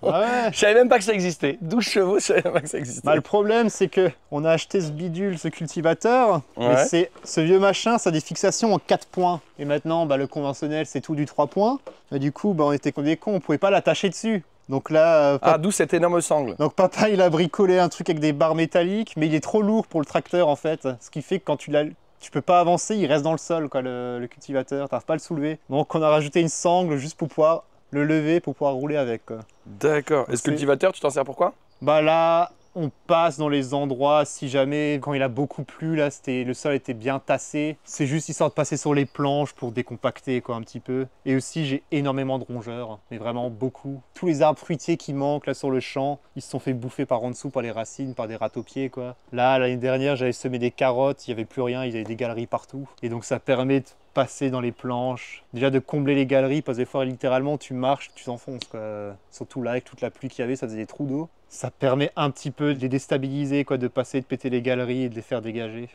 Ouais. Je savais même pas que ça existait. 12 chevaux, je savais même pas que ça existait. Bah, le problème, c'est qu'on a acheté ce bidule, ce cultivateur, mais ce vieux machin, ça a des fixations en 4 points. Et maintenant, bah, le conventionnel, c'est tout du 3 points. Et du coup, bah, on était comme des cons, on pouvait pas l'attacher dessus. Donc là, d'où cette énorme sangle. Donc papa, il a bricolé un truc avec des barres métalliques, mais il est trop lourd pour le tracteur en fait. Ce qui fait que quand tu peux pas avancer, il reste dans le sol, quoi, le cultivateur, t'arrives pas à le soulever. Donc on a rajouté une sangle juste pour pouvoir le lever, pour pouvoir rouler avec, quoi. D'accord. Et ce cultivateur, tu t'en sers pourquoi? Bah là, on passe dans les endroits, si jamais, quand il a beaucoup plu, là, le sol était bien tassé. C'est juste histoire de passer sur les planches pour décompacter, quoi, un petit peu. Et aussi, j'ai énormément de rongeurs, mais vraiment beaucoup. Tous les arbres fruitiers qui manquent, là, sur le champ, ils se sont fait bouffer par en dessous, par les racines, par des râteaux-pieds, quoi. Là, l'année dernière, j'avais semé des carottes, il n'y avait plus rien, il y avait des galeries partout. Et donc, ça permet de passer dans les planches, déjà de combler les galeries, parce que des fois, littéralement, tu marches, tu t'enfonces, quoi. Surtout là, avec toute la pluie qu'il y avait, ça faisait des trous d'eau. Ça permet un petit peu de les déstabiliser, quoi, de passer, de péter les galeries et de les faire dégager.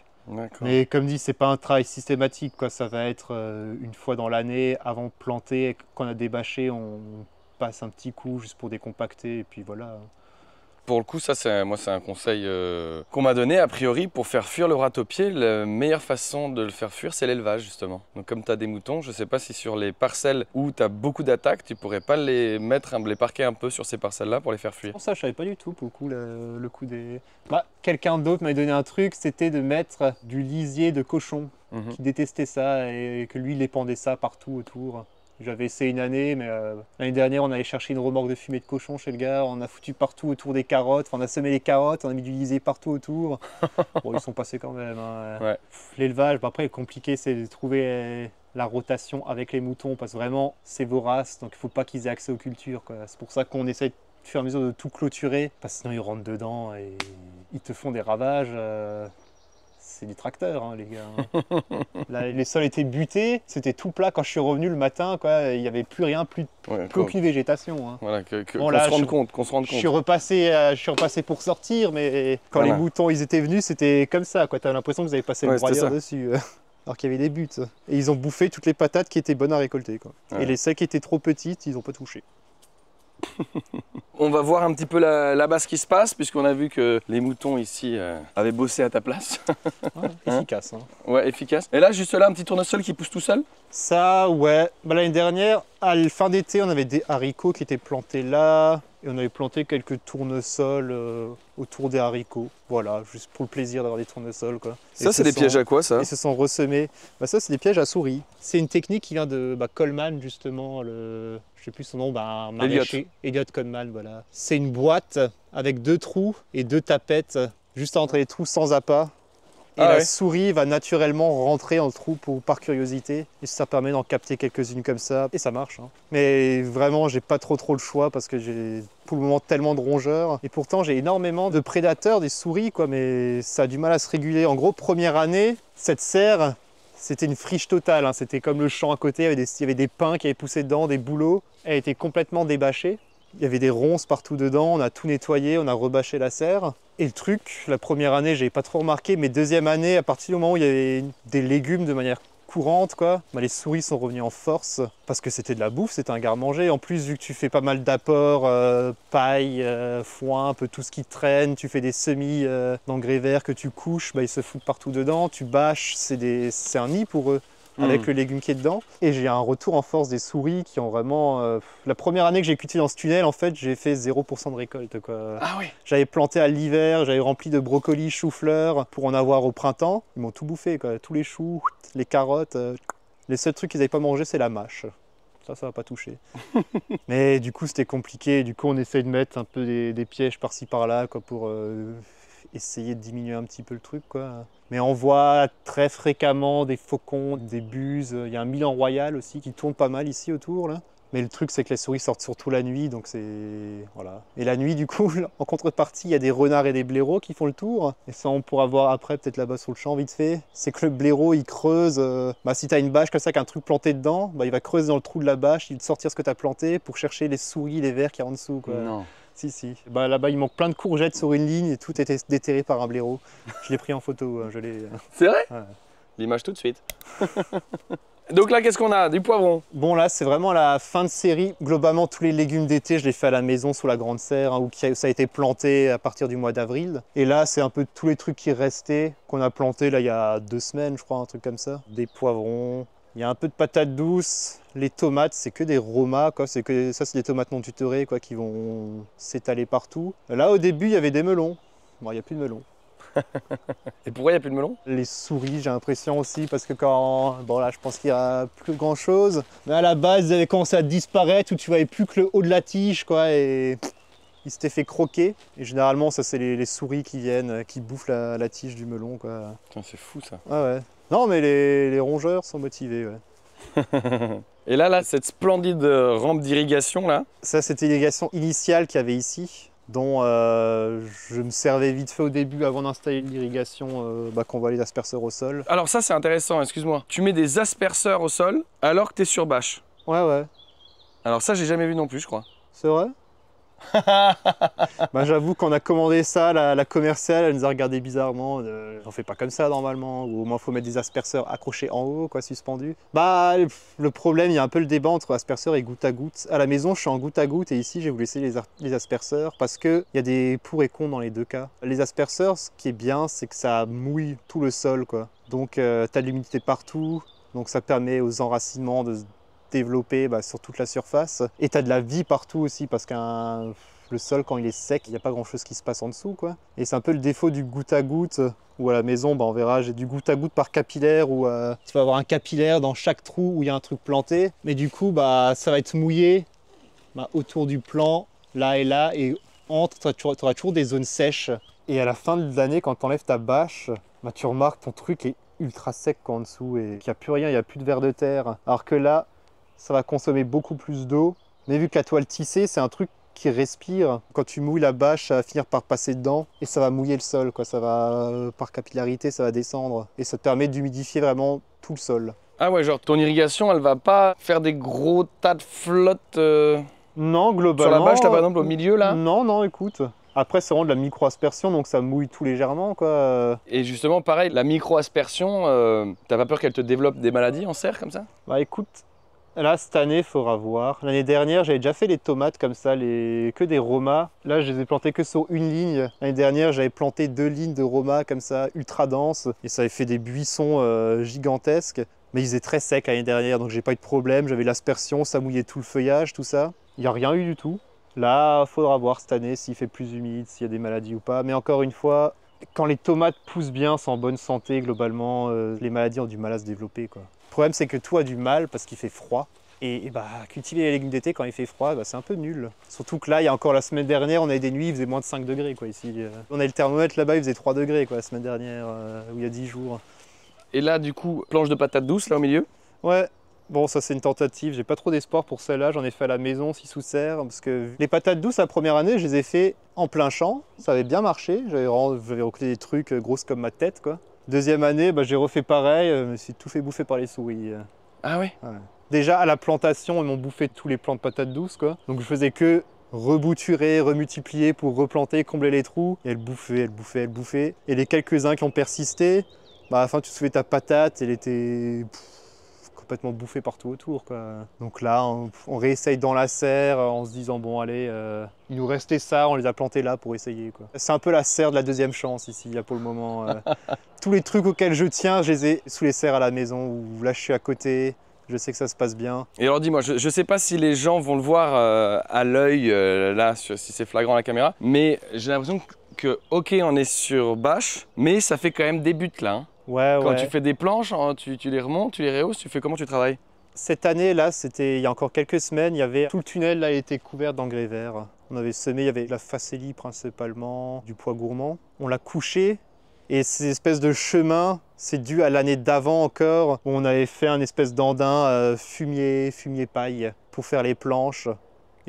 Mais comme dit, c'est pas un travail systématique, quoi. Ça va être une fois dans l'année, avant de planter, quand on a débâché, on passe un petit coup juste pour décompacter, et puis voilà. Pour le coup, ça, c'est un conseil qu'on m'a donné. A priori, pour faire fuir le râteau-pied, la meilleure façon de le faire fuir, c'est l'élevage, justement. Donc, comme tu as des moutons, je ne sais pas si sur les parcelles où tu as beaucoup d'attaques, tu pourrais pas les parquer un peu sur ces parcelles-là pour les faire fuir. Ça, je savais pas du tout, pour le coup, des... Bah, quelqu'un d'autre m'avait donné un truc, c'était de mettre du lisier de cochon, qui détestait ça, et que lui, il épandait ça partout autour. J'avais essayé une année, mais l'année dernière, on allait chercher une remorque de fumée de cochon chez le gars. On a foutu partout autour des carottes. Enfin, on a semé les carottes, on a mis du lisier partout autour. Bon, ils sont passés quand même, hein. Ouais. L'élevage, bah, après, le compliqué, c'est de trouver la rotation avec les moutons, parce que vraiment, c'est vorace. Donc, il ne faut pas qu'ils aient accès aux cultures, quoi. C'est pour ça qu'on essaie de faire en mesure de tout clôturer, parce que sinon, ils rentrent dedans et ils te font des ravages. C'est des tracteurs, hein, les gars. Là, les sols étaient butés, c'était tout plat. Quand je suis revenu le matin, quoi, il n'y avait plus rien, plus aucune végétation, hein. Voilà, qu'on se rende compte. Je suis repassé pour sortir, mais quand les moutons ils étaient venus, c'était comme ça. Tu as l'impression que vous avez passé le broyeur dessus. Alors qu'il y avait des buts. Et ils ont bouffé toutes les patates qui étaient bonnes à récolter, quoi. Et les celles qui étaient trop petites, ils n'ont pas touché. On va voir un petit peu là-bas ce qui se passe, puisqu'on a vu que les moutons ici avaient bossé à ta place. Efficace. Hein. Ouais, efficace. Et là, juste là, un petit tournesol qui pousse tout seul? Ça, ouais. Bah, l'année dernière, à la fin d'été, on avait des haricots qui étaient plantés là. Et on avait planté quelques tournesols autour des haricots. Voilà, juste pour le plaisir d'avoir des tournesols, quoi. Ça, c'est des pièges à quoi, ça? Ils se sont ressemés. Bah, ça, c'est des pièges à souris. C'est une technique qui vient de Coleman, justement, je sais plus son nom, un maraîcher. Elliot Coleman, voilà. C'est une boîte avec 2 trous et 2 tapettes, juste entre les trous sans appât. Et la souris va naturellement rentrer dans le trou par curiosité. Et ça permet d'en capter quelques-unes comme ça. Et ça marche, hein. Mais vraiment, j'ai pas trop le choix parce que j'ai pour le moment tellement de rongeurs. Et pourtant, j'ai énormément de prédateurs, des souris, quoi. Mais ça a du mal à se réguler. En gros, première année, cette serre, c'était une friche totale, hein. C'était comme le champ à côté. Il y avait des pins qui avaient poussé dedans, des bouleaux. Elle était complètement débâchée. Il y avait des ronces partout dedans, on a tout nettoyé, on a rebâché la serre. Et le truc, la première année, j'ai pas trop remarqué, mais deuxième année, à partir du moment où il y avait des légumes de manière courante, quoi, les souris sont revenues en force parce que c'était de la bouffe, c'était un garde-manger. En plus, vu que tu fais pas mal d'apports, paille, foin, un peu tout ce qui traîne, tu fais des semis d'engrais verts que tu couches, ils se foutent partout dedans, tu bâches, c'est un nid pour eux. avec le légume qui est dedans. Et j'ai un retour en force des souris qui ont vraiment... La première année que j'ai cultivé dans ce tunnel, en fait, j'ai fait 0% de récolte, quoi. Ah oui. J'avais planté à l'hiver, j'avais rempli de brocolis, choux-fleurs pour en avoir au printemps. Ils m'ont tout bouffé, quoi. Tous les choux, les carottes. Les seuls trucs qu'ils n'avaient pas mangé, c'est la mâche. Ça va pas toucher. Mais du coup, c'était compliqué. Du coup, on essaye de mettre un peu des pièges par-ci par-là, quoi, pour essayer de diminuer un petit peu le truc, quoi. Mais on voit très fréquemment des faucons, des buses. Il y a un milan royal aussi qui tourne pas mal ici autour, là. Mais le truc, c'est que les souris sortent surtout la nuit, donc c'est... Voilà. Et la nuit, du coup, en contrepartie, il y a des renards et des blaireaux qui font le tour. Et ça, on pourra voir après, peut-être là-bas sur le champ, vite fait. C'est que le blaireau, il creuse... si tu as une bâche comme ça, qu'un truc planté dedans, il va creuser dans le trou de la bâche, il va sortir ce que tu as planté pour chercher les souris, les vers qui sont en dessous, quoi. Non. Si. Là-bas, il manque plein de courgettes sur une ligne et tout était déterré par un blaireau. Je l'ai pris en photo, je l'ai... C'est vrai? Ouais. L'image tout de suite. Donc là, qu'est-ce qu'on a? Du poivron. Bon, là, c'est vraiment la fin de série. Globalement, tous les légumes d'été, je les fais à la maison sous la grande serre, hein, où ça a été planté à partir du mois d'avril. Et là, c'est un peu tous les trucs qui restaient, qu'on a plantés là il y a 2 semaines, je crois, un truc comme ça. Des poivrons, il y a un peu de patates douces. Les tomates, c'est que des romas, quoi. C'est des tomates non tutorées, quoi, qui vont s'étaler partout. Là, au début, il y avait des melons. Bon, il n'y a plus de melons. Et pourquoi il n'y a plus de melon? Les souris, j'ai l'impression aussi, parce que quand... Bon là, je pense qu'il n'y a plus grand chose. Mais à la base, ils avaient commencé à disparaître, où tu voyais plus que le haut de la tige, quoi, et ils s'étaient fait croquer. Et généralement, ça, c'est les souris qui viennent, qui bouffent la tige du melon, quoi. Putain, c'est fou, ça. Ah ouais. Non, mais les rongeurs sont motivés, ouais. Et là, cette splendide rampe d'irrigation, là. Ça, c'était l'irrigation initiale qu'il y avait ici, dont je me servais vite fait au début avant d'installer l'irrigation qu'on voit les asperceurs au sol. Alors ça, c'est intéressant, excuse-moi. Tu mets des asperceurs au sol alors que tu es sur bâche. Ouais. Alors ça, j'ai jamais vu non plus, je crois. C'est vrai? J'avoue qu'on a commandé ça, la commerciale, elle nous a regardé bizarrement. On fait pas comme ça normalement, ou au moins faut mettre des asperceurs accrochés en haut, quoi, suspendus. Le problème, il y a un peu le débat entre asperceurs et goutte à goutte. À la maison, je suis en goutte à goutte et ici, j'ai voulu laisser les asperceurs parce qu'il y a des pour et contre dans les deux cas. Les asperceurs, ce qui est bien, c'est que ça mouille tout le sol, quoi. Donc, tu as de l'humidité partout, donc ça permet aux enracinements de développer sur toute la surface. Et tu as de la vie partout aussi parce que le sol, quand il est sec, il n'y a pas grand chose qui se passe en dessous, quoi. Et c'est un peu le défaut du goutte à goutte, où à la maison, on verra, j'ai du goutte à goutte par capillaire, où tu vas avoir un capillaire dans chaque trou où il y a un truc planté. Mais du coup, ça va être mouillé autour du plant, là, et entre, tu auras toujours des zones sèches. Et à la fin de l'année, quand tu enlèves ta bâche, tu remarques ton truc est ultra sec en dessous et qu'il n'y a plus rien, il n'y a plus de vers de terre. Alors que là, ça va consommer beaucoup plus d'eau. Mais vu que la toile tissée, c'est un truc qui respire. Quand tu mouilles la bâche, ça va finir par passer dedans et ça va mouiller le sol, quoi. Ça va, par capillarité, ça va descendre. Et ça te permet d'humidifier vraiment tout le sol. Ah ouais, genre ton irrigation, elle va pas faire des gros tas de flotte non, globalement. Sur la bâche, là, par exemple, au milieu, là? Non, écoute. Après, c'est vraiment de la micro-aspersion, donc ça mouille tout légèrement, quoi. Et justement, pareil, la micro-aspersion, t'as pas peur qu'elle te développe des maladies en serre, comme ça? Écoute, là, cette année, il faudra voir. L'année dernière, j'avais déjà fait les tomates comme ça, que des romas. Là, je les ai plantés que sur une ligne. L'année dernière, j'avais planté 2 lignes de romas comme ça, ultra denses. Et ça avait fait des buissons gigantesques. Mais ils étaient très secs l'année dernière, donc j'ai pas eu de problème. J'avais l'aspersion, ça mouillait tout le feuillage, tout ça. Il n'y a rien eu du tout. Là, il faudra voir cette année s'il fait plus humide, s'il y a des maladies ou pas. Mais encore une fois, quand les tomates poussent bien, sont en bonne santé, globalement, les maladies ont du mal à se développer, quoi. Le problème, c'est que tout a du mal parce qu'il fait froid. Et cultiver les légumes d'été quand il fait froid, c'est un peu nul. Surtout que là, il y a encore la semaine dernière, on avait des nuits, il faisait moins de 5 degrés, quoi, ici. On a le thermomètre là-bas, il faisait 3 degrés, quoi, la semaine dernière, où il y a 10 jours. Et là, du coup, planche de patates douces, là, au milieu? Ouais. Bon, ça c'est une tentative, j'ai pas trop d'espoir pour celle-là, j'en ai fait à la maison, 6 sous serre, parce que les patates douces, la première année, je les ai fait en plein champ, ça avait bien marché, j'avais recruté des trucs grosses comme ma tête, quoi. Deuxième année, j'ai refait pareil, je me suis tout fait bouffer par les souris. Ah oui? Ouais. Déjà, à la plantation, ils m'ont bouffé tous les plants de patates douces, quoi. Donc je faisais que rebouturer, remultiplier pour replanter, combler les trous, et elles bouffaient. Et les quelques-uns qui ont persisté, à la fin, tu soulevais ta patate, elle était... complètement bouffé partout autour, quoi. Donc là, on réessaye dans la serre en se disant bon allez, il nous restait ça, on les a plantés là pour essayer, quoi. C'est un peu la serre de la deuxième chance ici, là, pour le moment. Tous les trucs auxquels je tiens, je les ai sous les serres à la maison, où là je suis à côté. Je sais que ça se passe bien. Et alors dis-moi, je ne sais pas si les gens vont le voir à l'œil, là, si c'est flagrant à la caméra, mais j'ai l'impression que, ok, on est sur bâche, mais ça fait quand même des buts là. Hein. Ouais, Quand tu fais des planches, hein, tu les remontes, tu les rehausses, comment tu travailles? Cette année, là, c'était il y a encore quelques semaines, il y avait tout le tunnel là était couvert d'engrais verts. On avait semé, il y avait la facélie principalement, du pois gourmand. On l'a couché. Et ces espèces de chemins, c'est dû à l'année d'avant encore, où on avait fait un espèce d'andin fumier paille pour faire les planches.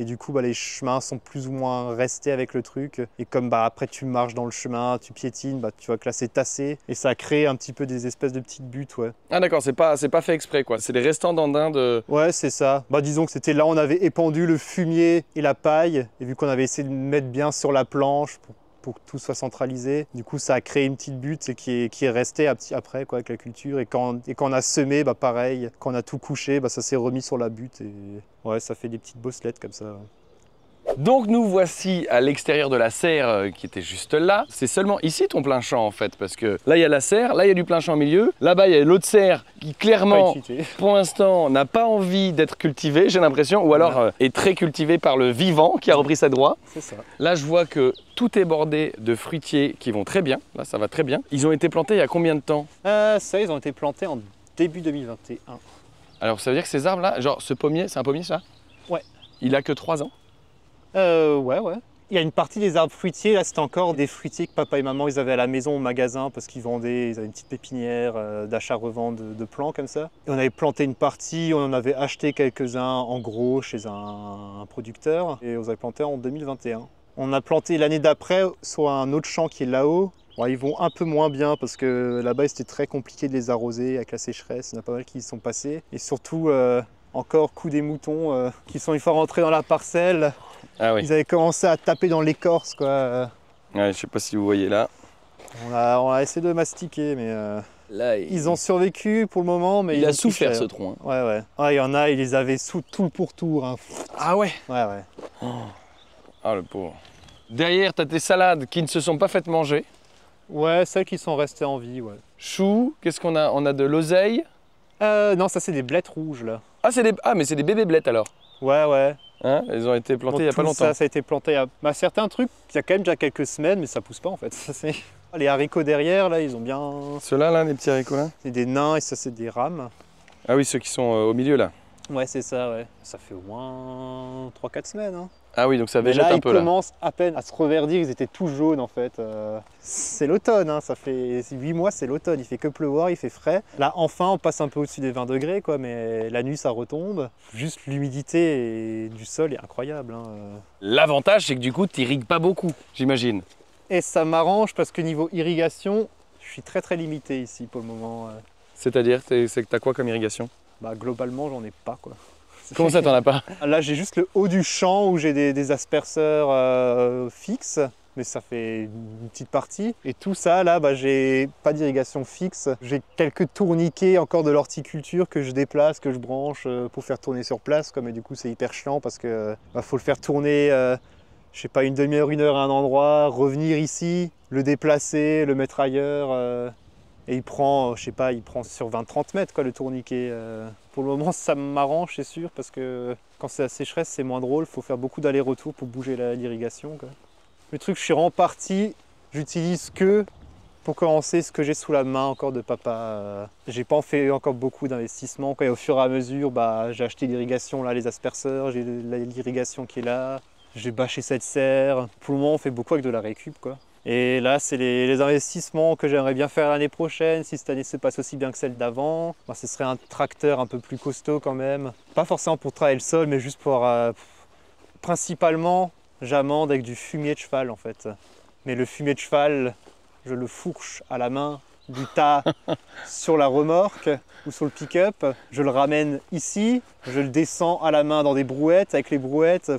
Et du coup, les chemins sont plus ou moins restés avec le truc. Et comme après tu marches dans le chemin, tu piétines, tu vois que là c'est tassé. Et ça crée un petit peu des espèces de petites buttes, ouais. Ah d'accord, c'est pas fait exprès quoi, c'est les restants d'andin de... Ouais, c'est ça. Disons que c'était là où on avait épandu le fumier et la paille. Et vu qu'on avait essayé de mettre bien sur la planche pour que tout soit centralisé. Du coup, ça a créé une petite butte qui est restée après quoi, avec la culture. Et quand on a semé, pareil, quand on a tout couché, ça s'est remis sur la butte. Et ouais, ça fait des petites bosselettes comme ça. Ouais. Donc nous voici à l'extérieur de la serre qui était juste là. C'est seulement ici ton plein champ en fait, parce que là il y a la serre, là il y a du plein champ au milieu, là-bas il y a l'autre serre qui clairement, pour l'instant, n'a pas envie d'être cultivée, j'ai l'impression, ou alors est très cultivée par le vivant qui a repris ses droits. C'est ça. Là je vois que tout est bordé de fruitiers qui vont très bien, là ça va très bien. Ils ont été plantés il y a combien de temps? Ça, ils ont été plantés en début 2021. Alors ça veut dire que ces arbres là, genre ce pommier, c'est un pommier ça? Ouais. Il a que 3 ans? Ouais. Il y a une partie des arbres fruitiers, là c'était encore des fruitiers que papa et maman ils avaient à la maison au magasin parce qu'ils vendaient, ils avaient une petite pépinière d'achat-revente de plants comme ça. Et on avait planté une partie, on en avait acheté quelques-uns en gros chez un producteur et on les avait plantés en 2021. On a planté l'année d'après sur un autre champ qui est là-haut. Bon, ils vont un peu moins bien parce que là-bas c'était très compliqué de les arroser avec la sécheresse, il y en a pas mal qui y sont passés. Et surtout encore coup des moutons qui sont une fois rentrés dans la parcelle. Ah oui. Ils avaient commencé à taper dans l'écorce, quoi. Ouais, je sais pas si vous voyez là. On a essayé de mastiquer, mais là, ils ont survécu pour le moment. Mais il a souffert ce tronc. Hein. Ouais, il y en a, ils les avaient sous tout le pourtour. Hein. Ah ouais? Ouais. Ah le pauvre. Derrière, tu as tes salades qui ne se sont pas faites manger. Ouais, celles qui sont restées en vie, ouais. Choux, qu'est-ce qu'on a? On a de l'oseille. Non, ça c'est des blettes rouges, là. Ah, mais c'est des bébés blettes alors? Ouais. Hein, ils ont été plantés il n'y a pas longtemps. Ça a été planté il y a certains trucs, il y a quand même déjà quelques semaines, mais ça pousse pas en fait. Les haricots derrière, là, ils ont bien... Ceux-là, là, les petits haricots là? C'est des nains et ça, c'est des rames. Ah oui, ceux qui sont au milieu là. Ouais, c'est ça, ouais. Ça fait au moins 3-4 semaines. Hein. Ah oui, donc ça végète un peu là. Ils commencent à peine à se reverdir, ils étaient tout jaunes en fait. C'est l'automne, hein. Ça fait 8 mois, c'est l'automne. Il fait que pleuvoir, il fait frais. Là, enfin, on passe un peu au-dessus des 20 degrés, quoi, mais la nuit, ça retombe. Juste l'humidité du sol est incroyable. Hein. L'avantage, c'est que du coup, tu n'irrigues pas beaucoup, j'imagine. Et ça m'arrange parce que niveau irrigation, je suis très limité ici pour le moment. C'est-à-dire, c'est que tu as quoi comme irrigation? Globalement, j'en ai pas, quoi. Comment ça, t'en as pas? Là, j'ai juste le haut du champ où j'ai des asperceurs fixes, mais ça fait une petite partie. Et tout ça, là, j'ai pas d'irrigation fixe. J'ai quelques tourniquets encore de l'horticulture que je déplace, que je branche pour faire tourner sur place. Mais du coup, c'est hyper chiant parce que faut le faire tourner, je sais pas, une demi-heure, 1 heure à un endroit, revenir ici, le déplacer, le mettre ailleurs. Et il prend, je sais pas, il prend sur 20-30 mètres quoi, le tourniquet. Pour le moment, ça m'arrange, c'est sûr, parce que quand c'est la sécheresse, c'est moins drôle. Il faut faire beaucoup d'allers-retours pour bouger l'irrigation. Le truc, je suis vraiment parti, j'utilise que pour commencer ce que j'ai sous la main encore de papa. J'ai pas fait encore beaucoup d'investissements. Au fur et à mesure, j'ai acheté l'irrigation, là, les asperceurs, j'ai l'irrigation qui est là. J'ai bâché cette serre. Pour le moment, on fait beaucoup avec de la récup, quoi. Et là, c'est les investissements que j'aimerais bien faire l'année prochaine. Si cette année se passe aussi bien que celle d'avant, ce serait un tracteur un peu plus costaud quand même. Pas forcément pour travailler le sol, mais juste pour... principalement, j'amende avec du fumier de cheval en fait. Mais le fumier de cheval, je le fourche à la main du tas sur la remorque ou sur le pick-up. Je le ramène ici, je le descends à la main dans des brouettes. Avec les brouettes,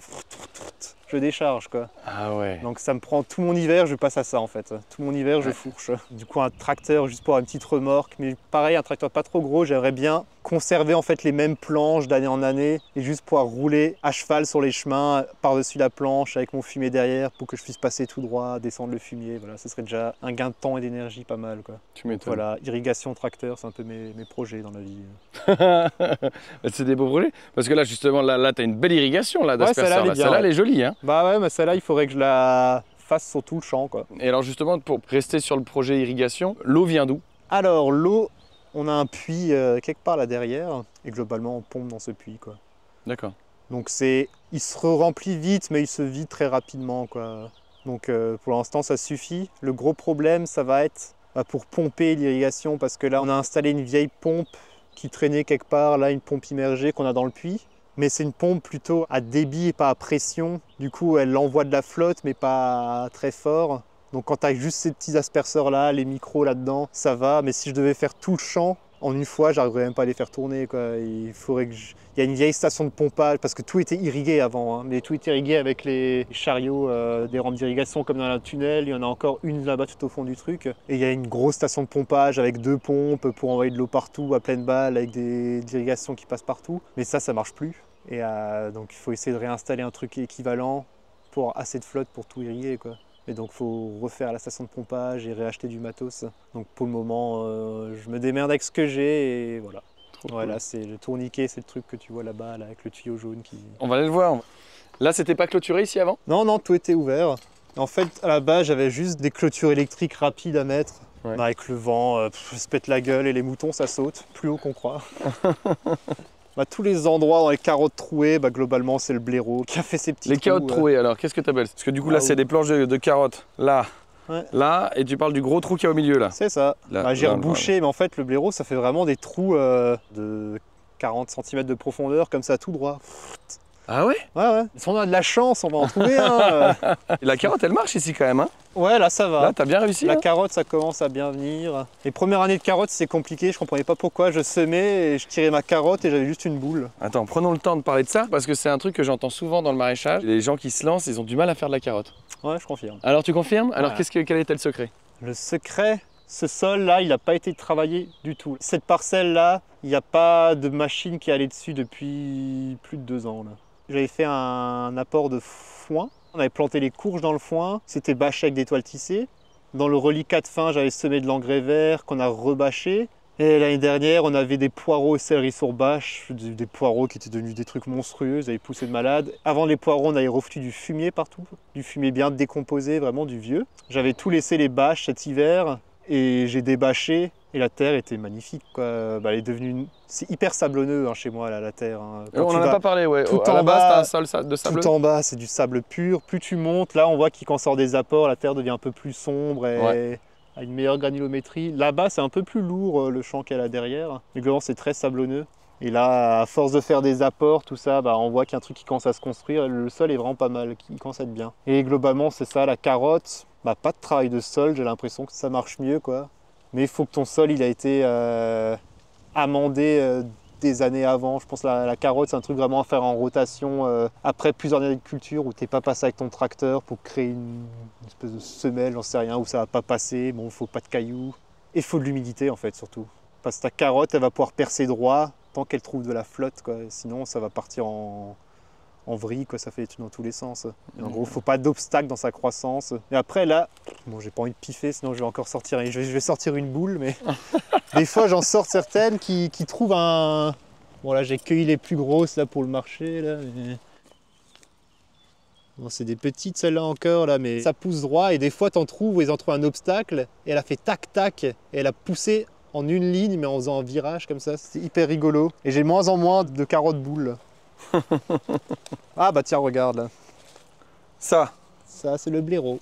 je décharge quoi. Ah ouais. Donc ça me prend tout mon hiver, je passe à ça en fait. Tout mon hiver, je fourche. Du coup, un tracteur juste pour une petite remorque. Mais pareil, un tracteur pas trop gros, j'aimerais bien conserver en fait les mêmes planches d'année en année et juste pouvoir rouler à cheval sur les chemins par-dessus la planche avec mon fumier derrière pour que je puisse passer tout droit, descendre le fumier. Voilà, ce serait déjà un gain de temps et d'énergie pas mal, quoi. Tu m'étonnes. Voilà, irrigation, tracteur, c'est un peu mes projets dans la vie. C'est des beaux projets. Parce que là, justement, là tu as une belle irrigation là, d'asperseur. Celle-là, Celle-là, elle est jolie. Hein. Bah ouais, mais celle-là, il faudrait que je la fasse sur tout le champ, quoi. Et alors justement, pour rester sur le projet irrigation, l'eau vient d'où? Alors, l'eau, on a un puits quelque part là derrière et globalement, on pompe dans ce puits, quoi. D'accord. Donc il se remplit vite, mais il se vide très rapidement, quoi. Donc pour l'instant, ça suffit. Le gros problème, ça va être pour pomper l'irrigation, parce que là, on a installé une vieille pompe qui traînait quelque part, là, une pompe immergée qu'on a dans le puits. Mais c'est une pompe plutôt à débit et pas à pression. Du coup, elle envoie de la flotte, mais pas très fort. Donc quand tu as juste ces petits asperceurs là, les micros là-dedans, ça va. Mais si je devais faire tout le champ, en une fois, j'arriverais même pas à les faire tourner, quoi. Il faudrait que Il y a une vieille station de pompage, parce que tout était irrigué avant, hein, mais tout était irrigué avec les chariots des rampes d'irrigation comme dans un tunnel. Il y en a encore une là-bas tout au fond du truc. Et il y a une grosse station de pompage avec 2 pompes pour envoyer de l'eau partout à pleine balle, avec des irrigations qui passent partout. Mais ça marche plus. Et donc il faut essayer de réinstaller un truc équivalent pour assez de flotte pour tout irriguer, quoi. Et donc il faut refaire la station de pompage et réacheter du matos. Donc pour le moment, je me démerde avec ce que j'ai et voilà. Voilà, cool. C'est le tourniquet, c'est le truc que tu vois là-bas, là, avec le tuyau jaune qui... On va aller le voir. Là, c'était pas clôturé ici avant? Non, tout était ouvert. En fait, à la base, j'avais juste des clôtures électriques rapides à mettre. Ouais. Bah, avec le vent, se pète la gueule et les moutons, ça saute plus haut qu'on croit. Bah, tous les endroits dans les carottes trouées, bah, globalement, c'est le blaireau qui a fait ses petits trous. Les carottes trouées, alors, qu'est-ce que tu appelles? Parce que du coup, là, c'est des planches de carottes. Là. Ouais. Là, et tu parles du gros trou qu'il y a au milieu là. C'est ça. Bah, j'ai rebouché, mais en fait le blaireau ça fait vraiment des trous de 40 cm de profondeur comme ça tout droit. Ah ouais? Ouais. Si on a de la chance, on va en trouver un. Et la carotte elle marche ici quand même, hein? Ouais, là ça va. Là t'as bien réussi. La carotte ça commence à bien venir. Les premières années de carotte c'est compliqué, je comprenais pas pourquoi. Je semais et je tirais ma carotte et j'avais juste une boule. Attends, prenons le temps de parler de ça parce que c'est un truc que j'entends souvent dans le maraîchage. Les gens qui se lancent, ils ont du mal à faire de la carotte. Ouais, je confirme. Alors tu confirmes? Alors quel était le secret? Le secret, ce sol-là, il n'a pas été travaillé du tout. Cette parcelle-là, il n'y a pas de machine qui est allée dessus depuis plus de 2 ans. J'avais fait un apport de foin. On avait planté les courges dans le foin. C'était bâché avec des toiles tissées. Dans le reliquat de fin, j'avais semé de l'engrais vert qu'on a rebâché. Et l'année dernière, on avait des poireaux et céleri sur bâche, des poireaux qui étaient devenus des trucs monstrueux, ils avaient poussé de malade. Avant les poireaux, on avait refoutu du fumier partout, du fumier bien décomposé, vraiment du vieux. J'avais tout laissé les bâches cet hiver et j'ai débâché et la terre était magnifique, quoi. Bah, elle est devenue... C'est hyper sablonneux hein, chez moi, là, la terre. Hein. On n'en a pas parlé, ouais. Tout à la base, c'est un sol de sable. Tout en bas, c'est du sable pur. Plus tu montes, là, on voit qu'en sort des apports, la terre devient un peu plus sombre et... Ouais. À une meilleure granulométrie. Là-bas, c'est un peu plus lourd le champ qu'il y a là derrière. Mais globalement, c'est très sablonneux. Et là, à force de faire des apports, tout ça, bah, on voit qu'il y a un truc qui commence à se construire. Le sol est vraiment pas mal, qui commence à être bien. Et globalement, c'est ça, la carotte. Bah, pas de travail de sol, j'ai l'impression que ça marche mieux, quoi. Mais il faut que ton sol, il a été amendé des années avant. Je pense que la carotte, c'est un truc vraiment à faire en rotation après plusieurs années de culture où tu n'es pas passé avec ton tracteur pour créer une espèce de semelle, j'en sais rien, où ça va pas passer. Bon, il faut pas de cailloux. Et il faut de l'humidité en fait, surtout. Parce que ta carotte, elle va pouvoir percer droit tant qu'elle trouve de la flotte, quoi. Sinon, ça va partir en vrille, quoi. Ça fait des trucs dans tous les sens. Et en gros, il faut pas d'obstacle dans sa croissance. Et après, là, bon, j'ai pas envie de piffer, sinon je vais encore sortir. Je vais sortir une boule, mais des fois, j'en sors certaines qui trouvent un. Bon, là, j'ai cueilli les plus grosses là pour le marché, là. Mais... Bon, c'est des petites celles-là encore, là, mais ça pousse droit. Et des fois, t'en trouves où ils en trouvent un obstacle. Et elle a fait tac-tac. Et elle a poussé en une ligne, mais en faisant un virage comme ça. C'est hyper rigolo. Et j'ai de moins en moins de carottes boules. Ah bah tiens, regarde là. Ça c'est le blaireau.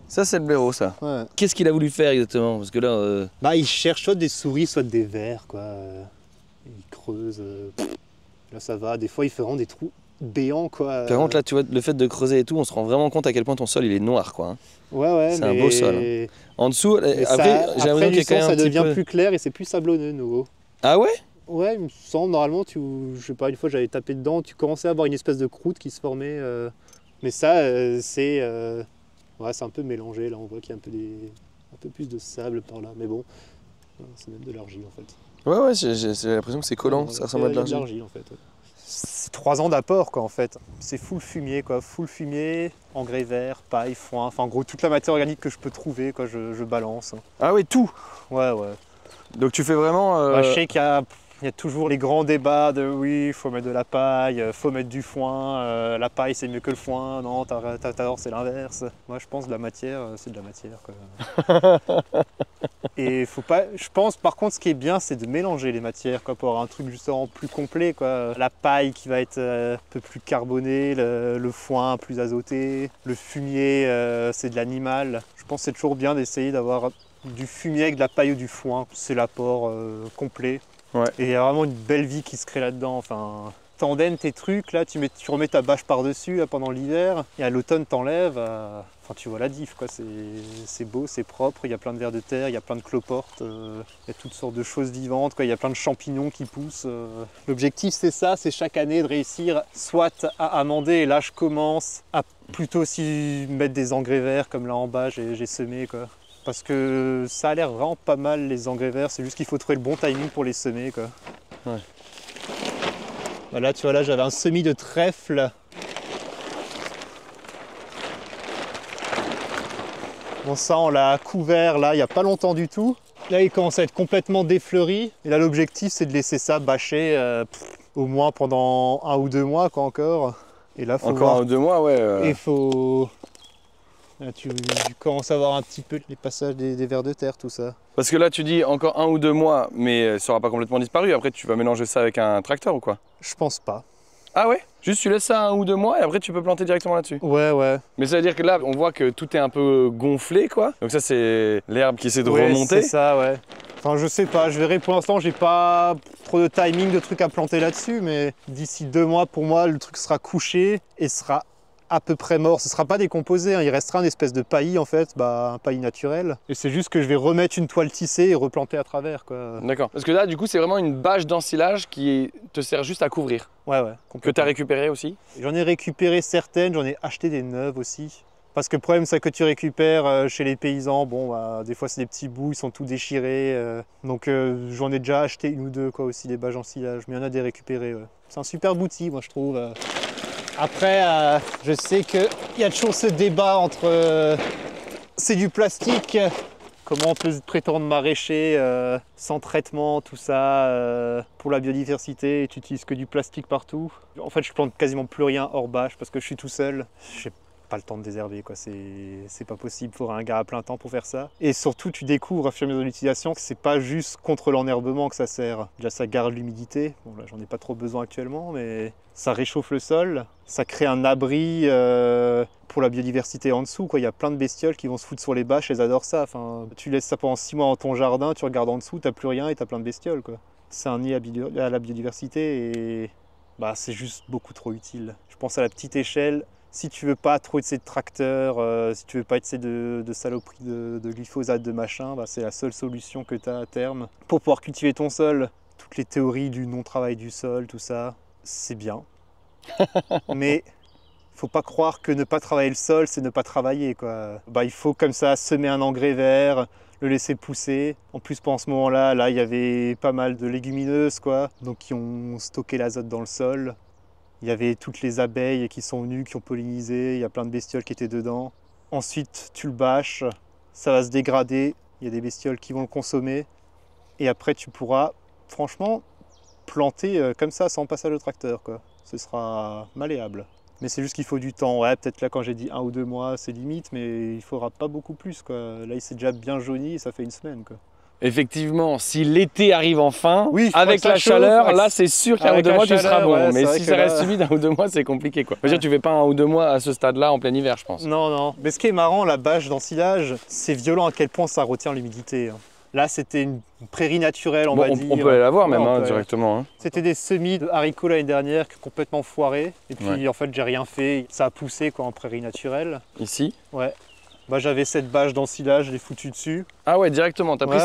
Ça c'est le blaireau, ça. Ouais. Qu'est-ce qu'il a voulu faire exactement? Parce que là... Bah il cherche soit des souris, soit des vers, quoi. Il creuse. Là ça va, des fois il fait vraiment des trous béants, quoi. Par contre là, tu vois, le fait de creuser et tout, on se rend vraiment compte à quel point ton sol il est noir, quoi. Ouais, c'est un beau sol. Hein. En dessous, après, j'ai l'impression qu'il y a quand même ça devient plus clair et c'est plus sablonneux, nouveau. Ah ouais? Ouais, il me semble, normalement, je sais pas, une fois j'avais tapé dedans, tu commençais à avoir une espèce de croûte qui se formait. Mais ça, c'est un peu mélangé, là, on voit qu'il y a un peu plus de sable par là. Mais bon, C'est même de l'argile en fait. Ouais, j'ai l'impression que c'est collant, ça ressemble à de l'argile. En fait. Ouais. C'est 3 ans d'apport quoi en fait. C'est full fumier quoi, full fumier, engrais vert, paille, foin, enfin en gros toute la matière organique que je peux trouver quoi, je balance. Ah oui, tout. Ouais. Donc tu fais vraiment... Bah, je sais qu'il y a toujours les grands débats de oui, il faut mettre de la paille, faut mettre du foin, la paille c'est mieux que le foin, non, t'as c'est l'inverse. Moi je pense que la matière, c'est de la matière quoi. Et faut pas, je pense par contre ce qui est bien c'est de mélanger les matières quoi, pour avoir un truc justement plus complet quoi. La paille qui va être un peu plus carbonée, le foin plus azoté, le fumier c'est de l'animal. Je pense que c'est toujours bien d'essayer d'avoir du fumier avec de la paille ou du foin, c'est l'apport complet. Ouais. Et il y a vraiment une belle vie qui se crée là-dedans. Enfin, t'endaines tes trucs, là, tu remets ta bâche par-dessus là, pendant l'hiver, et à l'automne t'enlèves. Enfin, tu vois la diff, quoi. C'est beau, c'est propre, il y a plein de vers de terre, il y a plein de cloportes, il y a toutes sortes de choses vivantes, quoi. Il y a plein de champignons qui poussent. L'objectif, c'est ça, c'est chaque année de réussir soit à amender, et là, je commence à plutôt aussi mettre des engrais verts, comme là en bas, j'ai semé, quoi. Parce que ça a l'air vraiment pas mal les engrais verts, c'est juste qu'il faut trouver le bon timing pour les semer quoi. Ouais. Voilà, tu vois là j'avais un semis de trèfle. Bon ça on l'a couvert là il n'y a pas longtemps du tout. Là il commence à être complètement défleuri. Et là l'objectif c'est de laisser ça bâcher au moins pendant 1 ou 2 mois quoi encore. Et là faut encore voir. 1 ou 2 mois ouais. Et faut... Là, tu commences à voir un petit peu les passages des vers de terre, tout ça. Parce que là, tu dis encore 1 ou 2 mois, mais ça n'aura pas complètement disparu. Après, tu vas mélanger ça avec un tracteur ou quoi? Je pense pas. Ah ouais? Juste tu laisses ça 1 ou 2 mois et après tu peux planter directement là-dessus? Ouais. Mais ça veut dire que là, on voit que tout est un peu gonflé, quoi. Donc ça, c'est l'herbe qui essaie de remonter. C'est ça, ouais. Enfin, je sais pas, je verrai. Pour l'instant, j'ai pas trop de timing de trucs à planter là-dessus, mais d'ici 2 mois, pour moi, le truc sera couché et sera à peu près mort. Ce ne sera pas décomposé, hein. Il restera une espèce de paillis en fait, un paillis naturel. Et c'est juste que je vais remettre une toile tissée et replanter à travers quoi. D'accord. Parce que là du coup c'est vraiment une bâche d'ensilage qui te sert juste à couvrir. Ouais. Que tu as récupéré aussi? J'en ai récupéré certaines, j'en ai acheté des neuves aussi. Parce que le problème c'est que tu récupères chez les paysans, bon des fois c'est des petits bouts, ils sont tout déchirés. Donc j'en ai déjà acheté 1 ou 2 quoi aussi, des bâches d'ensilage, mais il y en a des récupérées. Ouais. C'est un super outil moi je trouve. Après, je sais qu'il y a toujours ce débat entre c'est du plastique, comment on peut prétendre maraîcher sans traitement, tout ça, pour la biodiversité, et tu utilises que du plastique partout. En fait, je plante quasiment plus rien hors bâche parce que je suis tout seul. J'ai pas le temps de désherber, quoi. C'est pas possible, il faudra un gars à plein temps pour faire ça. Et surtout, tu découvres à fur et à mesure de l'utilisation que c'est pas juste contre l'enherbement que ça sert. Déjà, ça garde l'humidité. Bon, là, j'en ai pas trop besoin actuellement, mais ça réchauffe le sol. Ça crée un abri pour la biodiversité en dessous, quoi. Il y a plein de bestioles qui vont se foutre sur les bâches, elles adorent ça. Enfin, tu laisses ça pendant 6 mois dans ton jardin, tu regardes en dessous, t'as plus rien et t'as plein de bestioles, quoi. C'est un nid à la biodiversité et c'est juste beaucoup trop utile. Je pense à la petite échelle. Si tu veux pas trop utiliser de tracteur, si tu veux pas utiliser de saloperie de glyphosate, de machin, c'est la seule solution que tu as à terme. Pour pouvoir cultiver ton sol, toutes les théories du non-travail du sol, tout ça, c'est bien. Mais faut pas croire que ne pas travailler le sol, c'est ne pas travailler, quoi. Il faut comme ça semer un engrais vert, le laisser pousser. En plus, pendant ce moment-là, il y avait pas mal de légumineuses, quoi, donc qui ont stocké l'azote dans le sol. Il y avait toutes les abeilles qui sont venues, qui ont pollinisé, il y a plein de bestioles qui étaient dedans. Ensuite, tu le bâches, ça va se dégrader, il y a des bestioles qui vont le consommer. Et après, tu pourras, franchement, planter comme ça, sans passage au tracteur, quoi. Ce sera malléable. Mais c'est juste qu'il faut du temps. Ouais, peut-être là, quand j'ai dit 1 ou 2 mois, c'est limite, mais il faudra pas beaucoup plus, quoi. Là, il s'est déjà bien jauni et ça fait 1 semaine, quoi. Effectivement, si l'été arrive enfin, oui, avec la chaleur, là c'est sûr qu'un ou 2 mois tu seras bon. Ouais, mais si ça reste humide, 1 ou 2 mois c'est compliqué, quoi. Tu fais pas 1 ou 2 mois à ce stade-là en plein hiver, je pense. Non. Mais ce qui est marrant, la bâche d'ensilage, c'est violent à quel point ça retient l'humidité. Là, c'était une prairie naturelle, on va dire. On peut aller la voir même directement. Hein. C'était des semis de haricots l'année dernière qui ont complètement foiré. Et puis en fait, j'ai rien fait. Ça a poussé quoi, en prairie naturelle. Ici? Ouais. J'avais cette bâche d'ensilage, je l'ai foutue dessus. Ah ouais, directement, t'as pris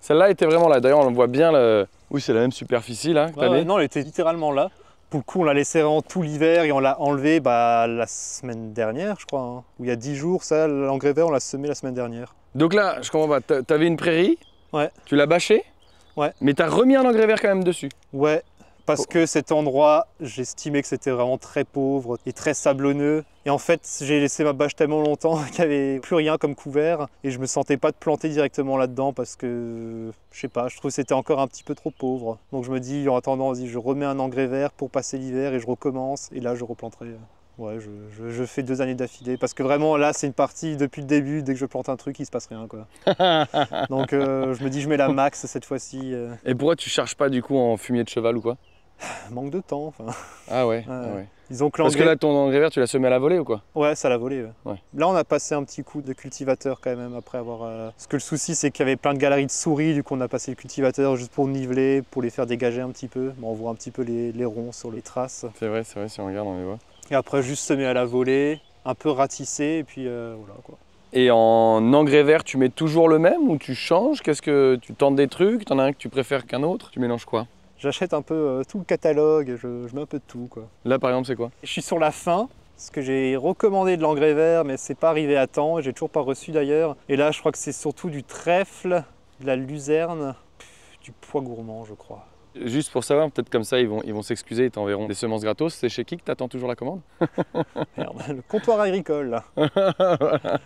celle-là était vraiment là. D'ailleurs, on voit bien le... Oui, c'est la même superficie là. Non, elle était littéralement là. Pour le coup, on l'a laissé vraiment tout l'hiver et on l'a enlevé la semaine dernière, je crois. Hein. Où il y a 10 jours, ça, l'engrais vert, on l'a semé la semaine dernière. Donc là, je comprends pas, t'avais une prairie Ouais. Tu l'as bâché? Ouais. Mais tu as remis un engrais vert quand même dessus? Ouais, parce que cet endroit, j'estimais que c'était vraiment très pauvre et très sablonneux. Et en fait, j'ai laissé ma bâche tellement longtemps qu'il n'y avait plus rien comme couvert. Et je me sentais pas de planter directement là-dedans parce que, je sais pas, je trouve que c'était encore un petit peu trop pauvre. Donc je me dis, en attendant, vas-y, je remets un engrais vert pour passer l'hiver et je recommence. Et là, je replanterai. Ouais, je fais 2 années d'affilée parce que vraiment là c'est une partie depuis le début, dès que je plante un truc il se passe rien quoi. Donc je me dis je mets la max cette fois-ci. Et pourquoi tu charges pas du coup en fumier de cheval ou quoi? Manque de temps enfin. Ah ouais, ah ouais. Disons que Parce que là ton engrais vert tu l'as semé à la volée ou quoi? Ouais, ça l'a volé. Ouais. Ouais. Là on a passé un petit coup de cultivateur quand même après avoir... Parce que le souci c'est qu'il y avait plein de galeries de souris, du coup on a passé le cultivateur juste pour niveler, pour les faire dégager un petit peu. Bon, on voit un petit peu les ronds sur les traces. C'est vrai, si on regarde on les voit. Et après juste semer à la volée, un peu ratisser et puis voilà quoi. Et en engrais vert, tu mets toujours le même ou tu changes? Qu'est-ce que tu tentes des trucs? T'en as un que tu préfères qu'un autre? Tu mélanges quoi? J'achète un peu tout le catalogue, je mets un peu de tout quoi. Là par exemple c'est quoi? Je suis sur la fin, parce que j'ai recommandé de l'engrais vert mais c'est pas arrivé à temps, j'ai toujours pas reçu d'ailleurs. Et là je crois que c'est surtout du trèfle, de la luzerne, du pois gourmand je crois. Juste pour savoir, peut-être comme ça ils vont s'excuser et t'enverront des semences gratos. C'est chez qui que t'attends toujours la commande? Merde, le comptoir agricole là. Voilà.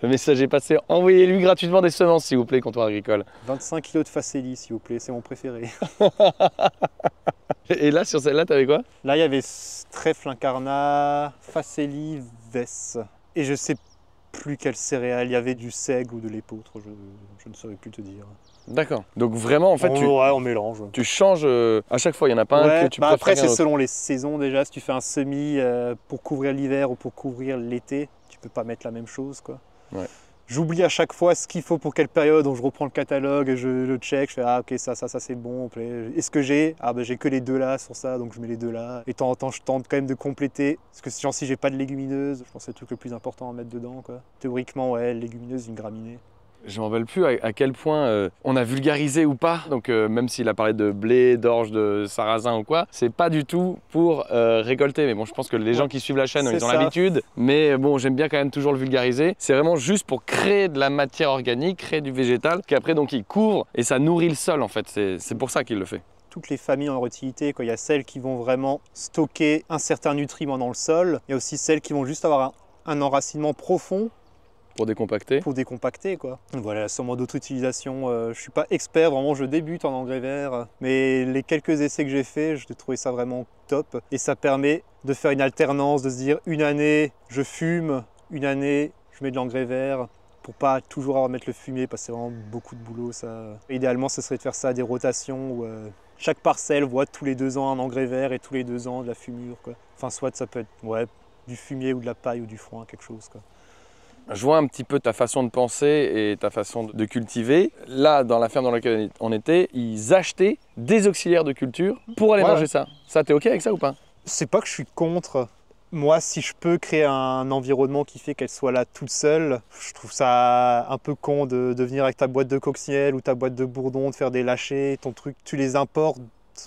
Le message est passé. Envoyez-lui gratuitement des semences s'il vous plaît, comptoir agricole. 25 kg de facélie s'il vous plaît, c'est mon préféré. Et là sur celle-là t'avais quoi? Là il y avait trèfle incarnat, facélie, vesse. Et je sais plus quelle céréale, il y avait du seigle ou de l'épeautre, je ne saurais plus te dire. D'accord. Donc vraiment en fait on mélange. tu changes à chaque fois, il n'y en a pas un que tu préfères après qu'un c'est autre. selon les saisons déjà, si tu fais un semis pour couvrir l'hiver ou pour couvrir l'été, tu peux pas mettre la même chose quoi. Ouais. J'oublie à chaque fois ce qu'il faut pour quelle période, donc je reprends le catalogue, je le check, je fais ah ok ça c'est bon. Est-ce que j'ai? Ah ben j'ai que les 2 là sur ça, donc je mets les 2 là. Et de temps en temps je tente quand même de compléter, parce que si j'ai pas de légumineuses, je pense que c'est le truc le plus important à mettre dedans quoi. Théoriquement ouais, légumineuse, une graminée. Je m'en rappelle plus à quel point on a vulgarisé ou pas. Donc même s'il a parlé de blé, d'orge, de sarrasin ou quoi, c'est pas du tout pour récolter. Mais bon, je pense que les gens qui suivent la chaîne, ils ont l'habitude. Mais bon, j'aime bien quand même toujours le vulgariser. C'est vraiment juste pour créer de la matière organique, créer du végétal, qu'après donc il couvre et ça nourrit le sol en fait. C'est pour ça qu'il le fait. Toutes les familles en utilité, il y a celles qui vont vraiment stocker un certain nutriment dans le sol. Il y a aussi celles qui vont juste avoir un enracinement profond. Pour décompacter. Pour décompacter quoi. Voilà, sûrement d'autres utilisations. Je suis pas expert, vraiment je débute en engrais vert. Mais les quelques essais que j'ai faits, j'ai trouvé ça vraiment top. Et ça permet de faire une alternance, de se dire une année je fume, une année je mets de l'engrais vert. Pour pas toujours avoir à mettre le fumier parce que c'est vraiment beaucoup de boulot ça. Idéalement ce serait de faire ça à des rotations où chaque parcelle voit tous les 2 ans un engrais vert et tous les 2 ans de la fumure quoi. Enfin soit ça peut être du fumier ou de la paille ou du foin, quelque chose quoi. Je vois un petit peu ta façon de penser et ta façon de cultiver. Là, dans la ferme dans laquelle on était, ils achetaient des auxiliaires de culture pour aller manger ça. Ça, t'es OK avec ça ou pas? C'est pas que je suis contre. Moi, si je peux créer un environnement qui fait qu'elle soit là toute seule, je trouve ça un peu con de venir avec ta boîte de coccinelle ou ta boîte de bourdon, de faire des lâchers, ton truc, tu les importes.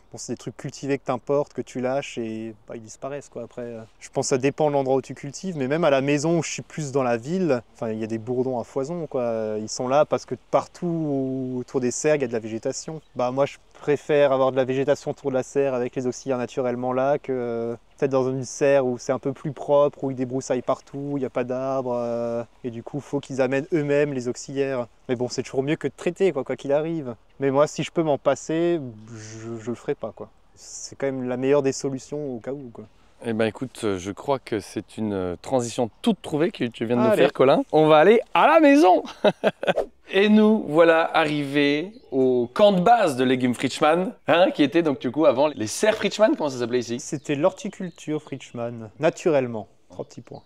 Bon, c'est des trucs cultivés que tu importes, que tu lâches et ils disparaissent quoi. Après, je pense que ça dépend de l'endroit où tu cultives, mais même à la maison où je suis plus dans la ville, il y a des bourdons à foison quoi. Ils sont là parce que partout autour des serres il y a de la végétation. Moi je préfère avoir de la végétation autour de la serre avec les auxiliaires naturellement là que peut-être dans une serre où c'est un peu plus propre, où ils débroussaillent partout, il n'y a pas d'arbres et du coup il faut qu'ils amènent eux-mêmes les auxiliaires. Mais bon, c'est toujours mieux que de traiter quoi qu'il arrive. Mais moi si je peux m'en passer, je le ferai pas quoi. C'est quand même la meilleure des solutions au cas où quoi. Eh ben écoute, je crois que c'est une transition toute trouvée que tu viens de nous faire, Colin. On va aller à la maison. Et nous voilà arrivés au camp de base de légumes Fritschmann, qui était donc du coup avant les serres Fritschmann, comment ça s'appelait ici? C'était l'horticulture Fritschmann, naturellement. 3 petits points.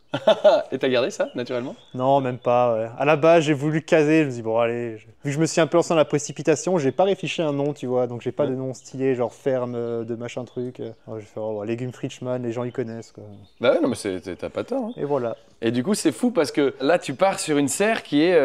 Et t'as gardé ça, naturellement? Non, même pas. Ouais. À la base, j'ai voulu caser. Je me dis, bon, allez. Vu que je me suis un peu lancé dans la précipitation, j'ai pas réfléchi à un nom, tu vois. Donc, j'ai pas de nom stylé, genre ferme de machin truc. Alors, je vais faire légumes Fritschmann, les gens ils connaissent, quoi. Bah ouais, non, mais t'as pas tort. Hein. Et voilà. Et du coup, c'est fou parce que là, tu pars sur une serre qui est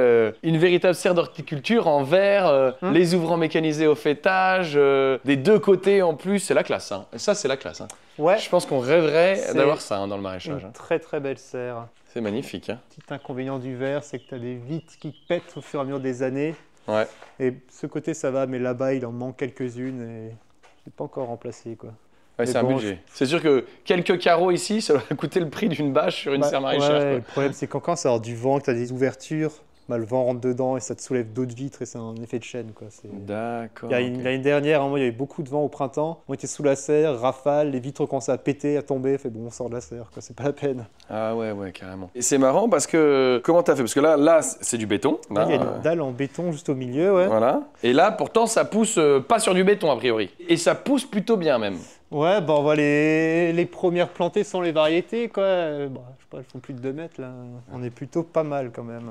une véritable serre d'horticulture en verre, les ouvrants mécanisés au faitage, des 2 côtés en plus. C'est la classe. Hein. Et ça, c'est la classe. Hein. Ouais. Je pense qu'on rêverait d'avoir ça dans le maraîchage. Une très très belle serre. C'est magnifique. Hein. Petit inconvénient du verre, c'est que tu as des vitres qui pètent au fur et à mesure des années. Ouais. Et ce côté, ça va, mais là-bas, il en manque quelques-unes et je l'ai pas encore remplacé, quoi. Ouais, c'est un budget. C'est sûr que quelques carreaux ici, ça va coûter le prix d'une bâche sur une serre maraîchère. Ouais, le problème, c'est quand ça a du vent, que tu as des ouvertures, bah, le vent rentre dedans et ça te soulève d'autres vitres et c'est un effet de chaîne, quoi. D'accord. L'année dernière, il y avait beaucoup de vent au printemps. On était sous la serre, rafale, les vitres commençaient à péter, à tomber. Fait bon, on sort de la serre, quoi. C'est pas la peine. Ah ouais, carrément. Et c'est marrant parce que comment t'as fait? Parce que là, c'est du béton. Là, il y a une dalle en béton juste au milieu, ouais. Voilà. Et là, pourtant, ça pousse pas sur du béton a priori. Et ça pousse plutôt bien même. Ouais, bah on voit les premières plantées sont les variétés, quoi. Bah, je sais pas, elles font plus de 2 mètres là. On est plutôt pas mal quand même.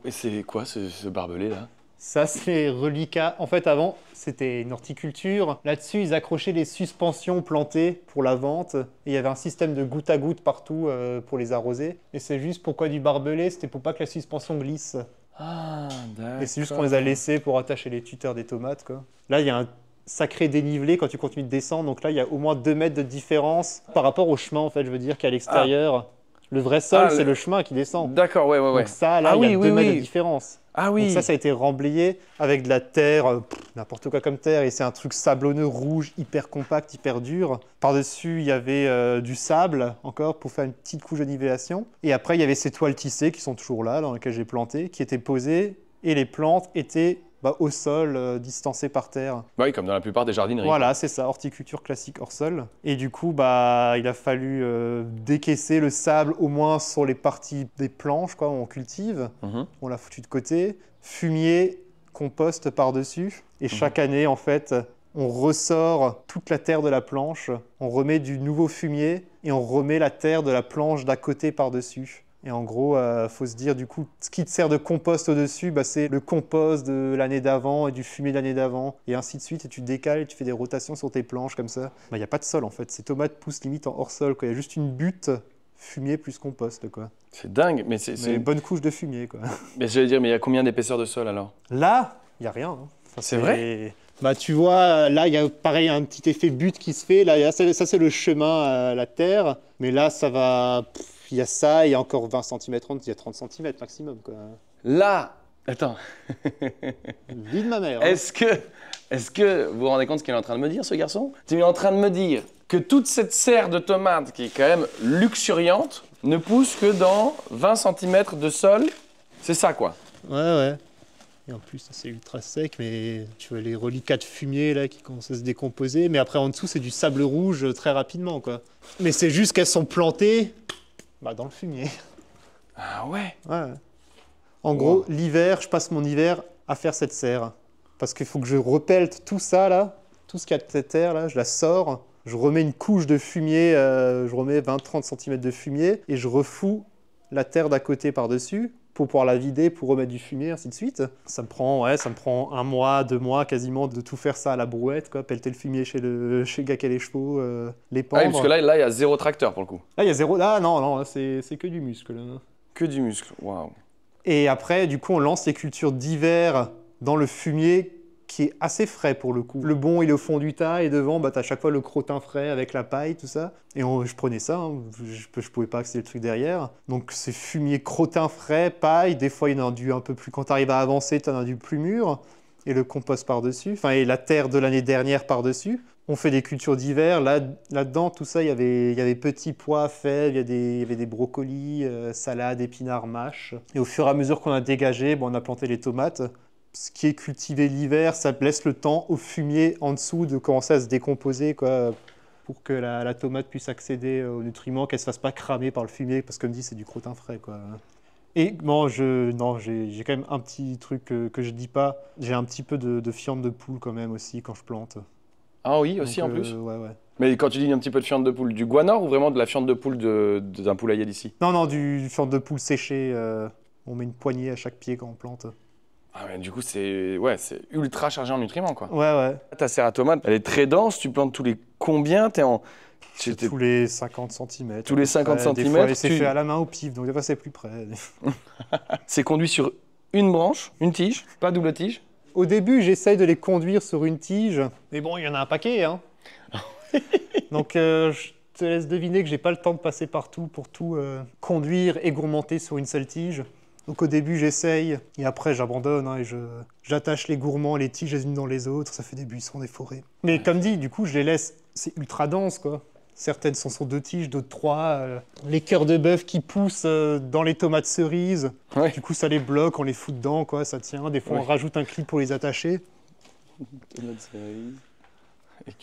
Et c'est quoi ce barbelé là? Ça, c'est reliquat. En fait, avant, c'était une horticulture. Là-dessus, ils accrochaient les suspensions plantées pour la vente. Et il y avait un système de goutte à goutte partout pour les arroser. Et c'est juste pourquoi du barbelé, c'était pour pas que la suspension glisse. Ah, d'accord. Et c'est juste qu'on les a laissés pour attacher les tuteurs des tomates, quoi. Là, il y a un sacré dénivelé quand tu continues de descendre. Donc là, il y a au moins 2 mètres de différence par rapport au chemin, en fait, je veux dire, qu'à l'extérieur. Le vrai sol, c'est le chemin qui descend. D'accord, ouais. Donc ça, là, il y a 2 mètres de différence. Ah oui. Donc ça a été remblayé avec de la terre, n'importe quoi comme terre, et c'est un truc sablonneux, rouge, hyper compact, hyper dur. Par-dessus, il y avait du sable encore pour faire une petite couche de nivellation. Et après, il y avait ces toiles tissées qui sont toujours là, dans lesquelles j'ai planté, qui étaient posées, et les plantes étaient au sol, distancées par terre. Oui, comme dans la plupart des jardineries. Voilà, c'est ça, horticulture classique hors sol. Et du coup, il a fallu décaisser le sable au moins sur les parties des planches, quoi, où on cultive. On l'a foutu de côté. Fumier, compost par-dessus. Et chaque année, en fait, on ressort toute la terre de la planche, on remet du nouveau fumier et on remet la terre de la planche d'à côté par-dessus. Et en gros, faut se dire, du coup, ce qui te sert de compost au-dessus, c'est le compost de l'année d'avant et du fumier de l'année d'avant, et ainsi de suite. Et tu décales et tu fais des rotations sur tes planches comme ça. Il n'y a pas de sol, en fait. Ces tomates poussent limite en hors-sol, quoi. Il y a juste une butte fumier plus compost, quoi. C'est dingue, mais c'est une bonne couche de fumier, quoi. Mais j'allais dire, mais il y a combien d'épaisseur de sol, alors? Là, il n'y a rien. Hein. Enfin, c'est vrai? Tu vois, là, il y a pareil un petit effet butte qui se fait. Là, ça, c'est le chemin à la terre. Mais là, ça va... Il y a ça, il y a encore 20 cm, il y a 30 cm maximum, quoi. Là, attends. Vie de ma mère. Hein. Est-ce que vous vous rendez compte ce qu'il est en train de me dire, ce garçon? Tu es en train de me dire que toute cette serre de tomates, qui est quand même luxuriante, ne pousse que dans 20 cm de sol. C'est ça, quoi. Ouais. Et en plus, c'est ultra sec, mais tu vois les reliquats de fumier là qui commencent à se décomposer. Mais après, en dessous, c'est du sable rouge très rapidement, quoi. Mais c'est juste qu'elles sont plantées dans le fumier. Ah ouais? Ouais. En gros, l'hiver, je passe mon hiver à faire cette serre. Parce qu'il faut que je repelte tout ça, là, tout ce qu'il y a de cette terre, là, je la sors, je remets une couche de fumier, je remets 20-30 cm de fumier, et je refous la terre d'à côté par-dessus, pour pouvoir la vider, pour remettre du fumier, ainsi de suite. Ça me prend 1 mois, 2 mois quasiment de tout faire ça à la brouette, quoi, pelleter le fumier chez le gars qui a les chevaux, les pendre. Ah oui, parce que là, il y a 0 tracteur pour le coup. Là, il y a 0... Ah non, c'est que du muscle. Là. Que du muscle, waouh. Et après, du coup, on lance les cultures d'hiver dans le fumier qui est assez frais pour le coup. Le bon, il est au fond du tas et devant, tu as à chaque fois le crottin frais avec la paille, tout ça. Et je prenais ça, hein. Je pouvais pas accéder le truc derrière. Donc c'est fumier, crottin frais, paille. Des fois, il y en a du un peu plus... Quand tu arrives à avancer, tu en as du plus mûr. Et le compost par-dessus. Enfin, et la terre de l'année dernière par-dessus. On fait des cultures d'hiver. Là-dedans, tout ça, il y avait petits pois, fèves, il y avait des brocolis, salades, épinards, mâches. Et au fur et à mesure qu'on a dégagé, on a planté les tomates. Ce qui est cultivé l'hiver, ça laisse le temps au fumier en dessous de commencer à se décomposer, quoi, pour que la tomate puisse accéder aux nutriments, qu'elle ne se fasse pas cramer par le fumier, parce que comme dit, c'est du crottin frais, quoi. Et j'ai quand même un petit truc que je dis pas. J'ai un petit peu de fiente de poule quand même aussi quand je plante. Ah oui, aussi. Donc, en plus. Ouais. Mais quand tu dis un petit peu de fiente de poule, du guanor ou vraiment de la fiente de poule d'un poulailler d'ici? Non, du fiente de poule séchée. On met une poignée à chaque pied quand on plante. Ah mais du coup, c'est ultra chargé en nutriments, quoi. Ouais. Ta serre à tomates, elle est très dense. Tu plantes tous les combien? Tous les 50 cm. Tous les 50 cm. Des fois, c'est fait à la main au pif, donc des fois, c'est plus près. C'est conduit sur une branche, une tige, pas double tige? Au début, j'essaye de les conduire sur une tige. Mais bon, il y en a un paquet, hein. Donc, je te laisse deviner que j'ai pas le temps de passer partout pour tout conduire et gourmenter sur une seule tige. Donc au début, j'essaye, et après, j'abandonne, hein, et j'attache les gourmands, les tiges les unes dans les autres, ça fait des buissons, des forêts. Mais comme dit, du coup, je les laisse, c'est ultra dense, quoi. Certaines sont sur 2 tiges, d'autres 3. Les cœurs de bœuf qui poussent dans les tomates cerises. Ouais. Du coup, ça les bloque, on les fout dedans, quoi, ça tient. Des fois, on rajoute un clip pour les attacher. Tomates cerises.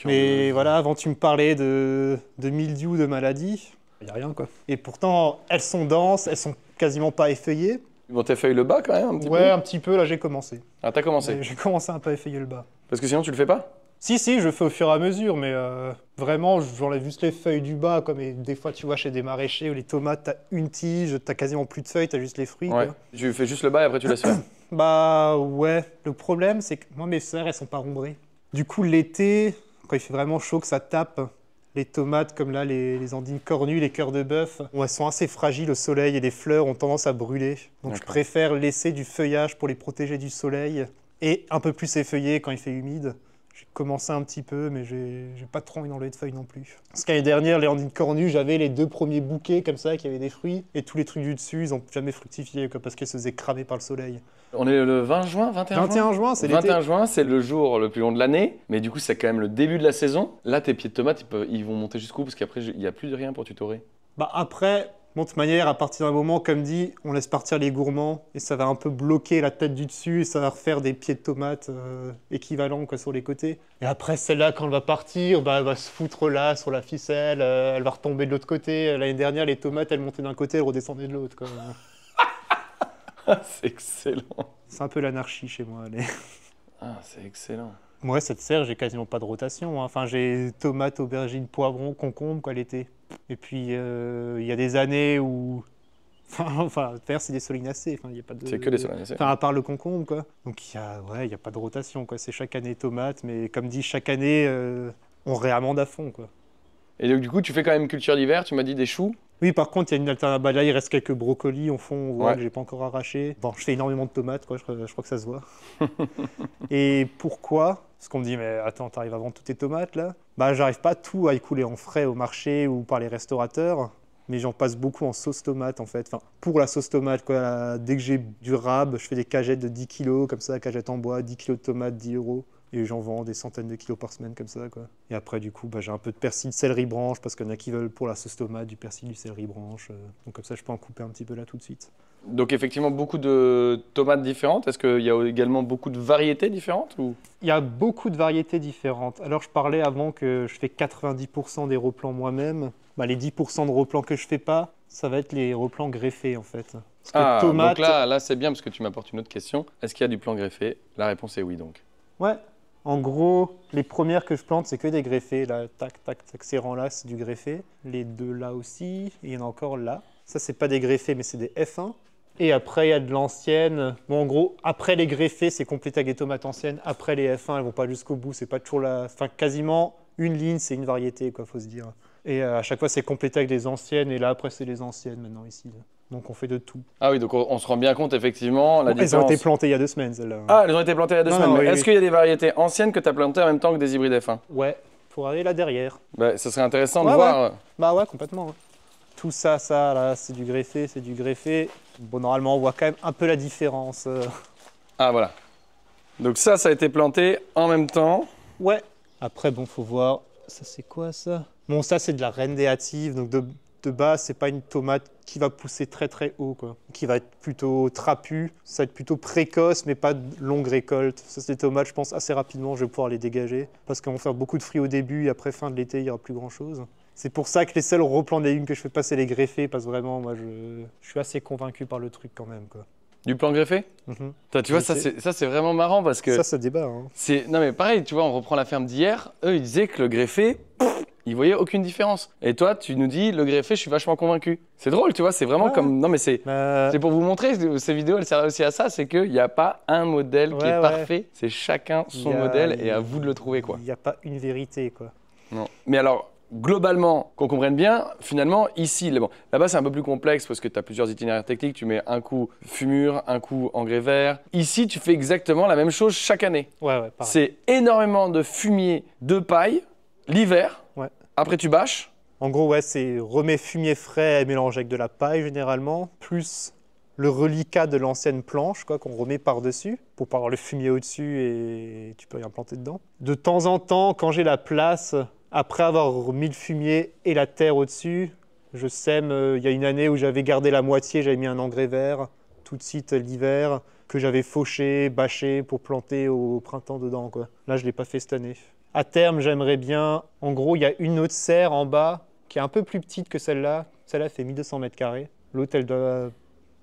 Mais voilà, avant, tu me parlais de mildiou, de maladie. Il n'y a rien, quoi. Et pourtant, elles sont denses, elles sont quasiment pas effeuillées. Bon, t'effeuilles le bas quand même un petit peu. Ouais, un petit peu, là, j'ai commencé. Ah, t'as commencé. J'ai commencé un peu à effeuiller le bas. Parce que sinon, tu le fais pas? Si, je le fais au fur et à mesure, mais vraiment, j'enlève juste les feuilles du bas, comme des fois, tu vois, chez des maraîchers où les tomates, t'as une tige, t'as quasiment plus de feuilles, t'as juste les fruits. Ouais. Quoi. Tu fais juste le bas et après tu laisses faire. Bah ouais, le problème, c'est que moi, mes serres, elles sont pas rombrées. Du coup, l'été, quand il fait vraiment chaud, que ça tape, les tomates, comme là, les andines cornues, les cœurs de bœuf, elles sont assez fragiles au soleil et les fleurs ont tendance à brûler. Donc je préfère laisser du feuillage pour les protéger du soleil et un peu plus effeuiller quand il fait humide. J'ai commencé un petit peu, mais j'ai pas trop envie d'enlever de feuilles non plus. Parce qu'année dernière, les andines cornues, j'avais les 2 premiers bouquets comme ça, qui avaient des fruits, et tous les trucs du dessus, ils n'ont jamais fructifié, quoi, parce qu'elles se faisaient cramer par le soleil. On est le 20 juin, 21 juin, c'est l'été. 21 juin, c'est le jour le plus long de l'année, mais du coup, c'est quand même le début de la saison. Là, tes pieds de tomates, ils vont monter jusqu'où? Parce qu'après, il n'y a plus de rien pour tutorer. Bah après, bon, de toute manière, à partir d'un moment, comme dit, on laisse partir les gourmands et ça va un peu bloquer la tête du dessus et ça va refaire des pieds de tomates équivalents quoi, sur les côtés. Et après, celle-là, quand elle va partir, bah, elle va se foutre là, sur la ficelle, elle va retomber de l'autre côté. L'année dernière, les tomates, elles montaient d'un côté, elles redescendaient de l'autre. C'est excellent. C'est un peu l'anarchie chez moi. Ah, c'est excellent. Moi, cette serre, j'ai quasiment pas de rotation. Hein. Enfin, j'ai tomates, aubergines, poivrons, concombres, quoi, l'été. Et puis, il y a des années où... Enfin, faire, c'est des solinacées. Enfin, y a pas de... C'est que des solinacées. Enfin, à part le concombre, quoi. Donc, il y a pas de rotation, quoi. C'est chaque année tomates, mais comme dit, chaque année, on réamende à fond, quoi. Et donc, du coup, tu fais quand même culture d'hiver, tu m'as dit des choux. Oui, par contre, il y a une alternative. Bah, là, il reste quelques brocolis au fond, on voit que j'ai pas encore arraché. Bon, je fais énormément de tomates, quoi. Je crois que ça se voit. Et pourquoi? Parce qu'on me dit, mais attends, t'arrives à vendre toutes tes tomates, là? Bah, j'arrive pas tout à écouler en frais au marché ou par les restaurateurs, mais j'en passe beaucoup en sauce tomate, en fait. Enfin, pour la sauce tomate, quoi. Dès que j'ai du rab, je fais des cagettes de 10 kilos, comme ça, cagettes en bois, 10 kilos de tomates, 10 €. Et j'en vends des centaines de kilos par semaine comme ça, quoi. Et après, du coup, bah, j'ai un peu de persil, de céleri branche, parce qu'il y en a qui veulent pour la sauce tomate du persil, du céleri branche. Donc comme ça, je peux en couper un petit peu là tout de suite. Donc effectivement, beaucoup de tomates différentes. Est-ce qu'il y a également beaucoup de variétés différentes ou... Il y a beaucoup de variétés différentes. Alors, je parlais avant que je fais 90% des replants moi-même. Bah, les 10% de replants que je fais pas, ça va être les replants greffés, en fait. Parce que tomates... donc là c'est bien, parce que tu m'apportes une autre question. Est-ce qu'il y a du plan greffé? La réponse est oui, donc. Ouais. En gros, les premières que je plante, c'est que des greffés. Là, tac, tac, tac, ces rangs-là, c'est du greffé. Les 2 là aussi, et il y en a encore là. Ça, c'est pas des greffés, mais c'est des F1. Et après, il y a de l'ancienne. Bon, en gros, après les greffés, c'est complété avec des tomates anciennes. Après les F1, elles vont pas jusqu'au bout. C'est pas toujours la... Enfin, quasiment une ligne, c'est une variété, quoi, faut se dire. Et à chaque fois, c'est complété avec des anciennes. Et là, après, c'est les anciennes, maintenant, ici. Donc, on fait de tout. Ah oui, donc on se rend bien compte, effectivement, la différence... Elles ont été plantées il y a 2 semaines, celles-là. Ah, elles ont été plantées il y a 2 semaines. Non, Mais oui, est-ce qu'il y a des variétés anciennes que tu as plantées en même temps que des hybrides F1? Ouais, faut aller là derrière. Bah, ça serait intéressant de voir... Ouais. Bah ouais, complètement. Hein. Tout ça, là, c'est du greffé, c'est du greffé. Bon, normalement, on voit quand même un peu la différence. Ah, voilà. Donc ça a été planté en même temps. Ouais. Après, bon, faut voir... Ça, c'est quoi, ça? Bon, ça, c'est de la reine des hâtives. Donc, de base, c'est pas une tomate qui va pousser très, très haut, quoi. Qui va être plutôt trapue. Ça va être plutôt précoce, mais pas de longue récolte. Ça, c'est des tomates, je pense, assez rapidement, je vais pouvoir les dégager. Parce qu'elles vont faire beaucoup de fruits au début, et après, fin de l'été, il n'y aura plus grand-chose. C'est pour ça que les seuls replants de légumes que je fais pas, c'est les greffés, parce que vraiment, moi, je suis assez convaincu par le truc quand même, quoi. Du plan greffé? Tu vois, ça c'est vraiment marrant parce que... Ça débat. Hein. Non mais pareil, tu vois, on reprend la ferme d'hier. Eux, ils disaient que le greffé, ils voyaient aucune différence. Et toi, tu nous dis, le greffé, je suis vachement convaincu. C'est drôle, tu vois, c'est vraiment comme... Non mais c'est pour vous montrer, ces vidéos, elles servent aussi à ça, c'est qu'il n'y a pas un modèle qui est parfait. C'est chacun son modèle et à vous de le trouver, quoi. Il n'y a pas une vérité, quoi. Non. Mais alors... Globalement, qu'on comprenne bien, finalement, ici, là-bas, c'est un peu plus complexe parce que tu as plusieurs itinéraires techniques. Tu mets un coup fumure, un coup engrais vert. Ici, tu fais exactement la même chose chaque année. Ouais, pareil. C'est énormément de fumier, de paille, l'hiver. Ouais. Après, tu bâches. En gros, ouais, c'est remets fumier frais et mélanger avec de la paille, généralement, plus le reliquat de l'ancienne planche quoi, qu'on remet par-dessus pour pas avoir le fumier au-dessus et tu peux rien planter dedans. De temps en temps, quand j'ai la place, après avoir mis le fumier et la terre au-dessus, je sème. Il y a une année où j'avais gardé la moitié, j'avais mis un engrais vert tout de suite l'hiver que j'avais fauché, bâché pour planter au printemps dedans, quoi. Là, je ne l'ai pas fait cette année. À terme, j'aimerais bien... En gros, il y a une autre serre en bas qui est un peu plus petite que celle-là. Celle-là fait 1200 mètres carrés. L'autre, elle doit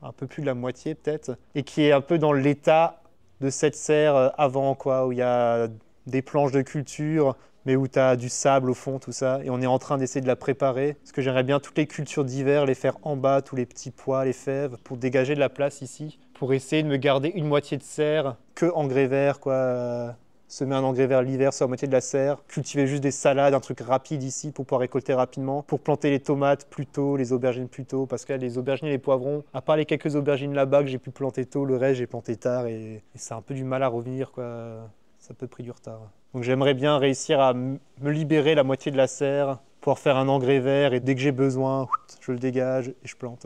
un peu plus de la moitié peut-être. Et qui est un peu dans l'état de cette serre avant, quoi, où il y a des planches de culture, mais où tu as du sable au fond, tout ça. Et on est en train d'essayer de la préparer. Parce que j'aimerais bien toutes les cultures d'hiver, les faire en bas, tous les petits pois, les fèves, pour dégager de la place ici. Pour essayer de me garder une moitié de serre que engrais vert, quoi. Semer un engrais vert l'hiver sur la moitié de la serre. Cultiver juste des salades, un truc rapide ici pour pouvoir récolter rapidement. Pour planter les tomates plus tôt, les aubergines plus tôt. Parce que là, les aubergines et les poivrons, à part les quelques aubergines là-bas que j'ai pu planter tôt, le reste j'ai planté tard et c'est un peu du mal à revenir, quoi. Ça peut pris du retard. Donc j'aimerais bien réussir à me libérer la moitié de la serre, pouvoir faire un engrais vert et dès que j'ai besoin, je le dégage et je plante.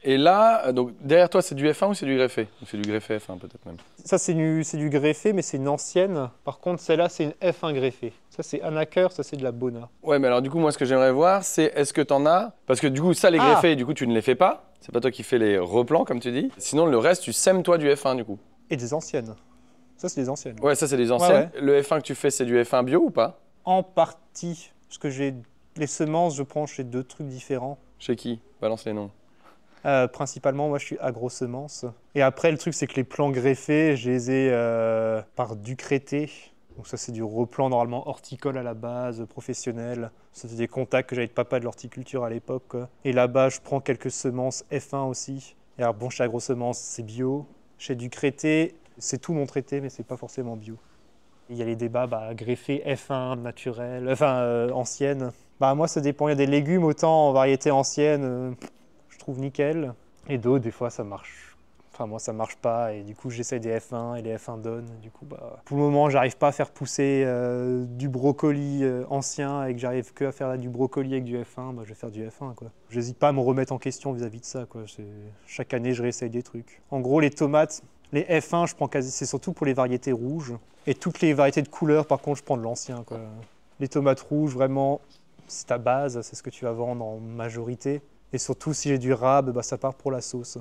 Et là, donc derrière toi, c'est du F1 ou c'est du greffé? C'est du greffé F1 peut-être même. Ça, c'est du greffé, mais c'est une ancienne. Par contre, celle-là, c'est une F1 greffée. Ça, c'est Anaker, ça, c'est de la Bona. Ouais, mais alors du coup, moi, ce que j'aimerais voir, c'est est-ce que tu en as? Parce que du coup, ça, les greffés, du coup, tu ne les fais pas. C'est pas toi qui fais les replants, comme tu dis. Sinon, le reste, tu sèmes toi du F1 du coup. Et des anciennes. Ça, c'est des anciennes. Ouais, ça, c'est des anciennes. Ouais. Le F1 que tu fais, c'est du F1 bio ou pas? En partie. Parce que les semences, je prends chez deux trucs différents. Chez qui? Balance les noms. Principalement, moi, je suis agro-semence. Et après, le truc, c'est que les plants greffés, je les ai par Ducrété. Donc ça, c'est du replant normalement horticole à la base, professionnel. C'était des contacts que j'avais de papa de l'horticulture à l'époque, quoi. Et là-bas, je prends quelques semences F1 aussi. Et alors, bon, chez agro-semence, c'est bio. Chez Ducrété, c'est tout non traité, mais c'est pas forcément bio. Il y a les débats, greffé, F1, naturel, ancienne. Moi, ça dépend. Il y a des légumes, autant en variété ancienne, je trouve nickel. Et d'autres, des fois, ça marche. Enfin, moi, ça marche pas. Et du coup, j'essaie des F1 et les F1 donnent. Du coup, pour le moment, j'arrive pas à faire pousser du brocoli ancien et que j'arrive que à faire du brocoli avec du F1. Je vais faire du F1, quoi. J'hésite pas à me remettre en question vis-à-vis de ça, quoi. Chaque année, je réessaye des trucs. En gros, les tomates, les F1, je prends c'est surtout pour les variétés rouges. Et toutes les variétés de couleurs, par contre, je prends de l'ancien, quoi. Les tomates rouges, vraiment, c'est ta base, c'est ce que tu vas vendre en majorité. Et surtout, si j'ai du rab, ça part pour la sauce.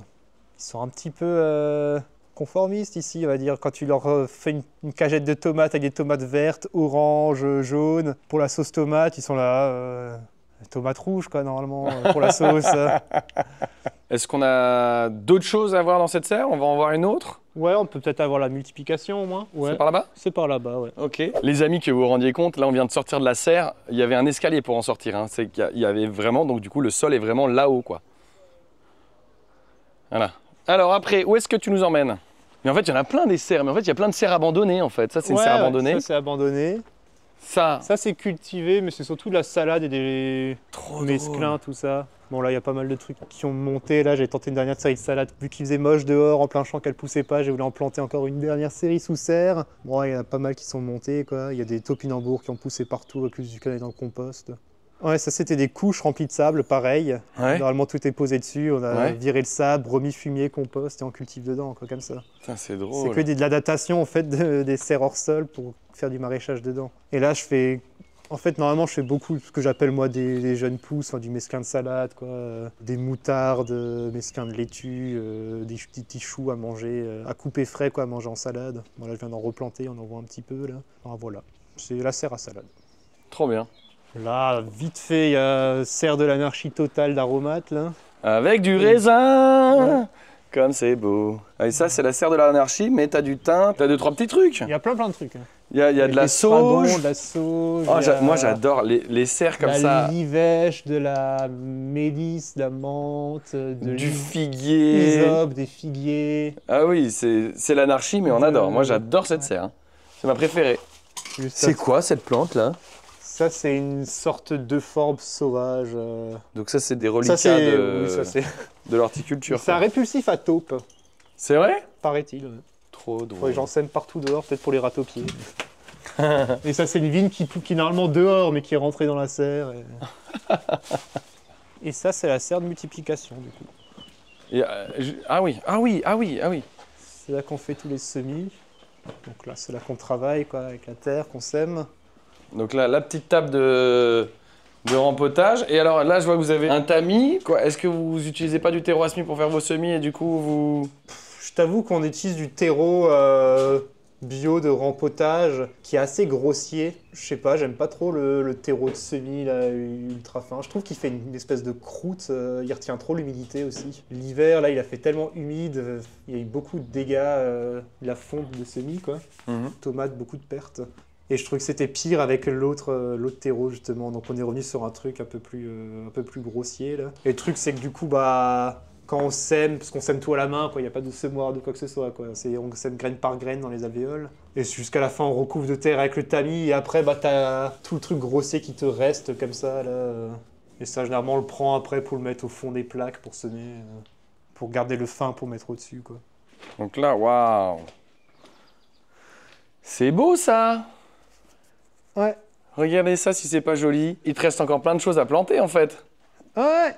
Ils sont un petit peu conformistes ici, on va dire. Quand tu leur fais une cagette de tomates avec des tomates vertes, oranges, jaunes, pour la sauce tomate, ils sont là, tomates rouges, quoi, normalement, pour la sauce. Est-ce qu'on a d'autres choses à voir dans cette serre? On va en voir une autre? Ouais, on peut peut-être avoir la multiplication au moins. Ouais. C'est par là-bas? C'est par là-bas, ouais. Ok. Les amis, que vous vous rendiez compte, là on vient de sortir de la serre, il y avait un escalier pour en sortir. Hein. C'est qu'il y avait vraiment, donc du coup le sol est vraiment là-haut, quoi. Voilà. Alors après, où est-ce que tu nous emmènes? Mais en fait, il y en a plein des serres, mais en fait, il y a plein de serres abandonnées en fait. Ça, c'est une serre abandonnée. Ça, c'est abandonné. Ça, c'est cultivé, mais c'est surtout de la salade et des mesclins, tout ça. Bon, là, il y a pas mal de trucs qui ont monté. Là, j'ai tenté une dernière série de salades. Vu qu'il faisait moche dehors, en plein champ, qu'elle poussait pas, j'ai voulu en planter encore une dernière série sous serre. Bon, il y en a pas mal qui sont montés, quoi. Il y a des topinambours qui ont poussé partout, à plus du canal dans le compost. Ouais, ça, c'était des couches remplies de sable, pareil. Ouais. Normalement, tout est posé dessus. On a viré le sable, remis fumier, compost et on cultive dedans, quoi, comme ça. C'est drôle. C'est que de l'adaptation, en fait, des serres hors sol pour faire du maraîchage dedans. Et là, je fais... En fait, normalement, je fais beaucoup ce que j'appelle, moi, des jeunes pousses, du mesclin de salade, quoi. Des moutardes, mesclin de laitue, des petits choux à manger, à couper frais, quoi, à manger en salade. Bon, là, je viens d'en replanter, on en voit un petit peu, là. Alors, voilà, c'est la serre à salade. Trop bien. Là, vite fait, il y a serre de l'anarchie totale d'aromates, là. Avec du raisin. Ouais. Comme c'est beau. Et ça, c'est la serre de l'anarchie, mais t'as du thym, t'as 2-3 petits trucs. Il y a plein de trucs. Il y a de la sauge. De la sauge. Oh, moi, j'adore les serres comme ça. De la livèche, de la mélisse, de la menthe, du figuier. Hysope, des figuiers. Ah oui, c'est l'anarchie, mais on adore. Moi, j'adore cette serre. Hein. C'est ma préférée. C'est quoi cette plante-là? Ça, c'est une sorte d'euphorbes sauvage. Donc ça, c'est des reliquats de l'horticulture. C'est un répulsif à taupe. C'est vrai? Paraît-il. Trop drôle. J'en sème partout dehors, peut-être pour les ratopiers. Et ça, c'est une vigne qui est normalement dehors, mais qui est rentrée dans la serre. Et ça, c'est la serre de multiplication, du coup. Et, ah oui, ah oui, ah oui, ah oui. C'est là qu'on fait tous les semis. Donc là, c'est là qu'on travaille quoi, avec la terre, qu'on sème. Donc là, la petite table de rempotage. Et alors là, je vois que vous avez un tamis. Est-ce que vous n'utilisez pas du terreau à semis pour faire vos semis et du coup, vous... Je t'avoue qu'on utilise du terreau bio de rempotage qui est assez grossier. Je sais pas, j'aime pas trop le terreau de semis là, ultra fin. Je trouve qu'il fait une espèce de croûte, il retient trop l'humidité aussi. L'hiver, là, il a fait tellement humide, il y a eu beaucoup de dégâts, la fonte de semis, quoi. Tomates, beaucoup de pertes. Et je trouve que c'était pire avec l'autre terreau, justement. Donc on est revenu sur un truc un peu plus grossier, là. Et le truc, c'est que du coup, bah... Quand on sème, parce qu'on sème tout à la main, il n'y a pas de semoir de quoi que ce soit. On sème graine par graine dans les alvéoles. Et jusqu'à la fin, on recouvre de terre avec le tamis. Et après, bah, tu as tout le truc grossier qui te reste comme ça. Là. Et ça, généralement, on le prend après pour le mettre au fond des plaques pour semer. Pour garder le fin pour mettre au-dessus. Donc là, waouh! C'est beau ça! Ouais. Regardez ça si c'est pas joli. Il te reste encore plein de choses à planter en fait. Ouais!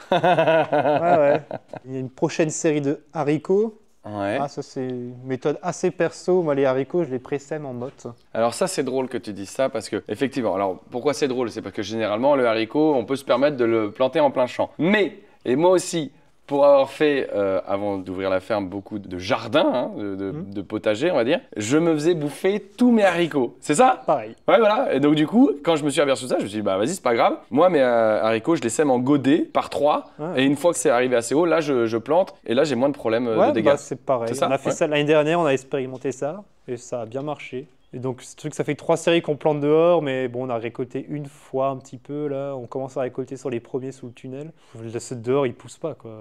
Ouais. Il y a une prochaine série de haricots. Ouais. Ah, ça c'est une méthode assez perso. Moi, les haricots, je les pré-sème en motte. Alors ça, c'est drôle que tu dises ça parce que, effectivement, alors pourquoi c'est drôle? C'est parce que généralement, le haricot, on peut se permettre de le planter en plein champ. Mais, et moi aussi, pour avoir fait, avant d'ouvrir la ferme, beaucoup de jardins, hein, de potager, on va dire, je me faisais bouffer tous mes haricots. C'est ça? Pareil. Ouais, voilà. Et donc, du coup, quand je me suis aperçu de ça, je me suis dit, bah vas-y, c'est pas grave. Moi, mes haricots, je les sème en godet par 3. Ouais. Et une fois que c'est arrivé assez haut, là, je plante. Et là, j'ai moins de problèmes de dégâts. Bah, c'est pareil. On a fait ça l'année dernière, on a expérimenté ça. Et ça a bien marché. Et donc, ce truc, ça fait 3 séries qu'on plante dehors, mais bon, on a récolté une fois un petit peu, là. On commence à récolter sur les premiers sous le tunnel. Ceux dehors, ils poussent pas, quoi.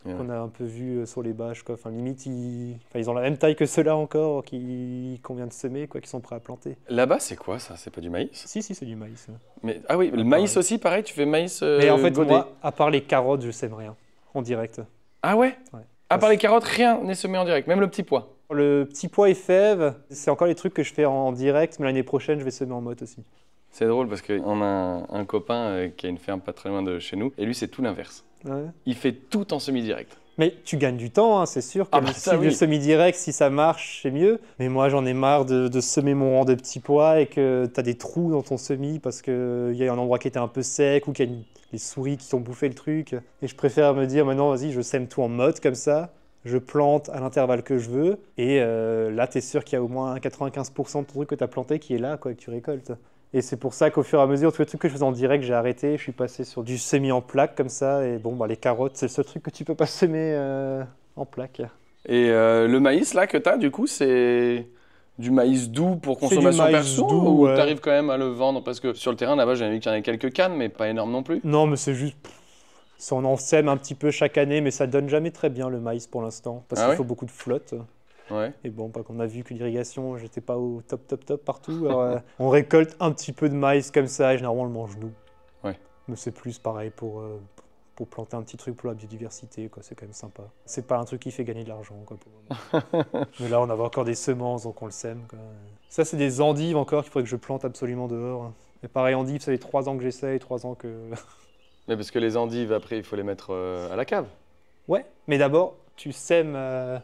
Yeah. Qu'on a un peu vu sur les bâches, quoi. Enfin, limite, ils ont la même taille que ceux-là encore, qu'on vient de semer, quoi, qui sont prêts à planter. Là-bas, c'est quoi, ça? C'est pas du maïs? Si, c'est du maïs. Mais, ah oui, le maïs aussi, pareil, tu fais maïs mais en fait, godet. moi, à part les carottes, je sème rien, en direct. Ah ouais? À part les carottes, rien n'est semé en direct, même le petit pois? Le petit pois et fèves, c'est encore les trucs que je fais en direct, mais l'année prochaine, je vais semer en motte aussi. C'est drôle parce qu'on a un copain qui a une ferme pas très loin de chez nous, et lui, c'est tout l'inverse. Ouais. Il fait tout en semi-direct. Mais tu gagnes du temps, hein, c'est sûr. Le semi-direct, si ça marche, c'est mieux. Mais moi, j'en ai marre de semer mon rang de petits pois et que tu as des trous dans ton semis parce qu'il y a un endroit qui était un peu sec ou qu'il y a des souris qui ont bouffé le truc. Et je préfère me dire, maintenant, vas-y, je sème tout en mode comme ça. Je plante à l'intervalle que je veux. Et là, tu es sûr qu'il y a au moins 95% de ton truc que tu as planté qui est là, quoi, que tu récoltes. Et c'est pour ça qu'au fur et à mesure, tous les trucs que je faisais en direct, j'ai arrêté. Je suis passé sur du semi en plaque comme ça. Et bon, bah, les carottes, c'est le seul truc que tu peux pas semer en plaque. Et le maïs, là, que tu as, du coup, c'est du maïs doux pour consommation perso ou tu arrives quand même à le vendre? Parce que sur le terrain, là-bas, j'avais vu qu'il y en avait quelques cannes, mais pas énorme non plus. Non, mais c'est juste... On en sème un petit peu chaque année, mais ça donne jamais très bien le maïs pour l'instant. Parce qu'il faut beaucoup de flotte. Ouais. Et bon, on a vu que l'irrigation, j'étais pas au top partout. Alors, on récolte un petit peu de maïs comme ça et généralement on le mange nous. Ouais. Mais c'est plus pareil pour planter un petit truc pour la biodiversité, quoi. C'est quand même sympa. C'est pas un truc qui fait gagner de l'argent, quoi, pour le moment. Mais là, on avait encore des semences, donc on le sème, quoi. Ça, c'est des endives encore qu'il faudrait que je plante absolument dehors. Et pareil, endives, ça fait 3 ans que j'essaye, 3 ans que... Mais parce que les endives, après, il faut les mettre à la cave. Ouais, mais d'abord, tu sèmes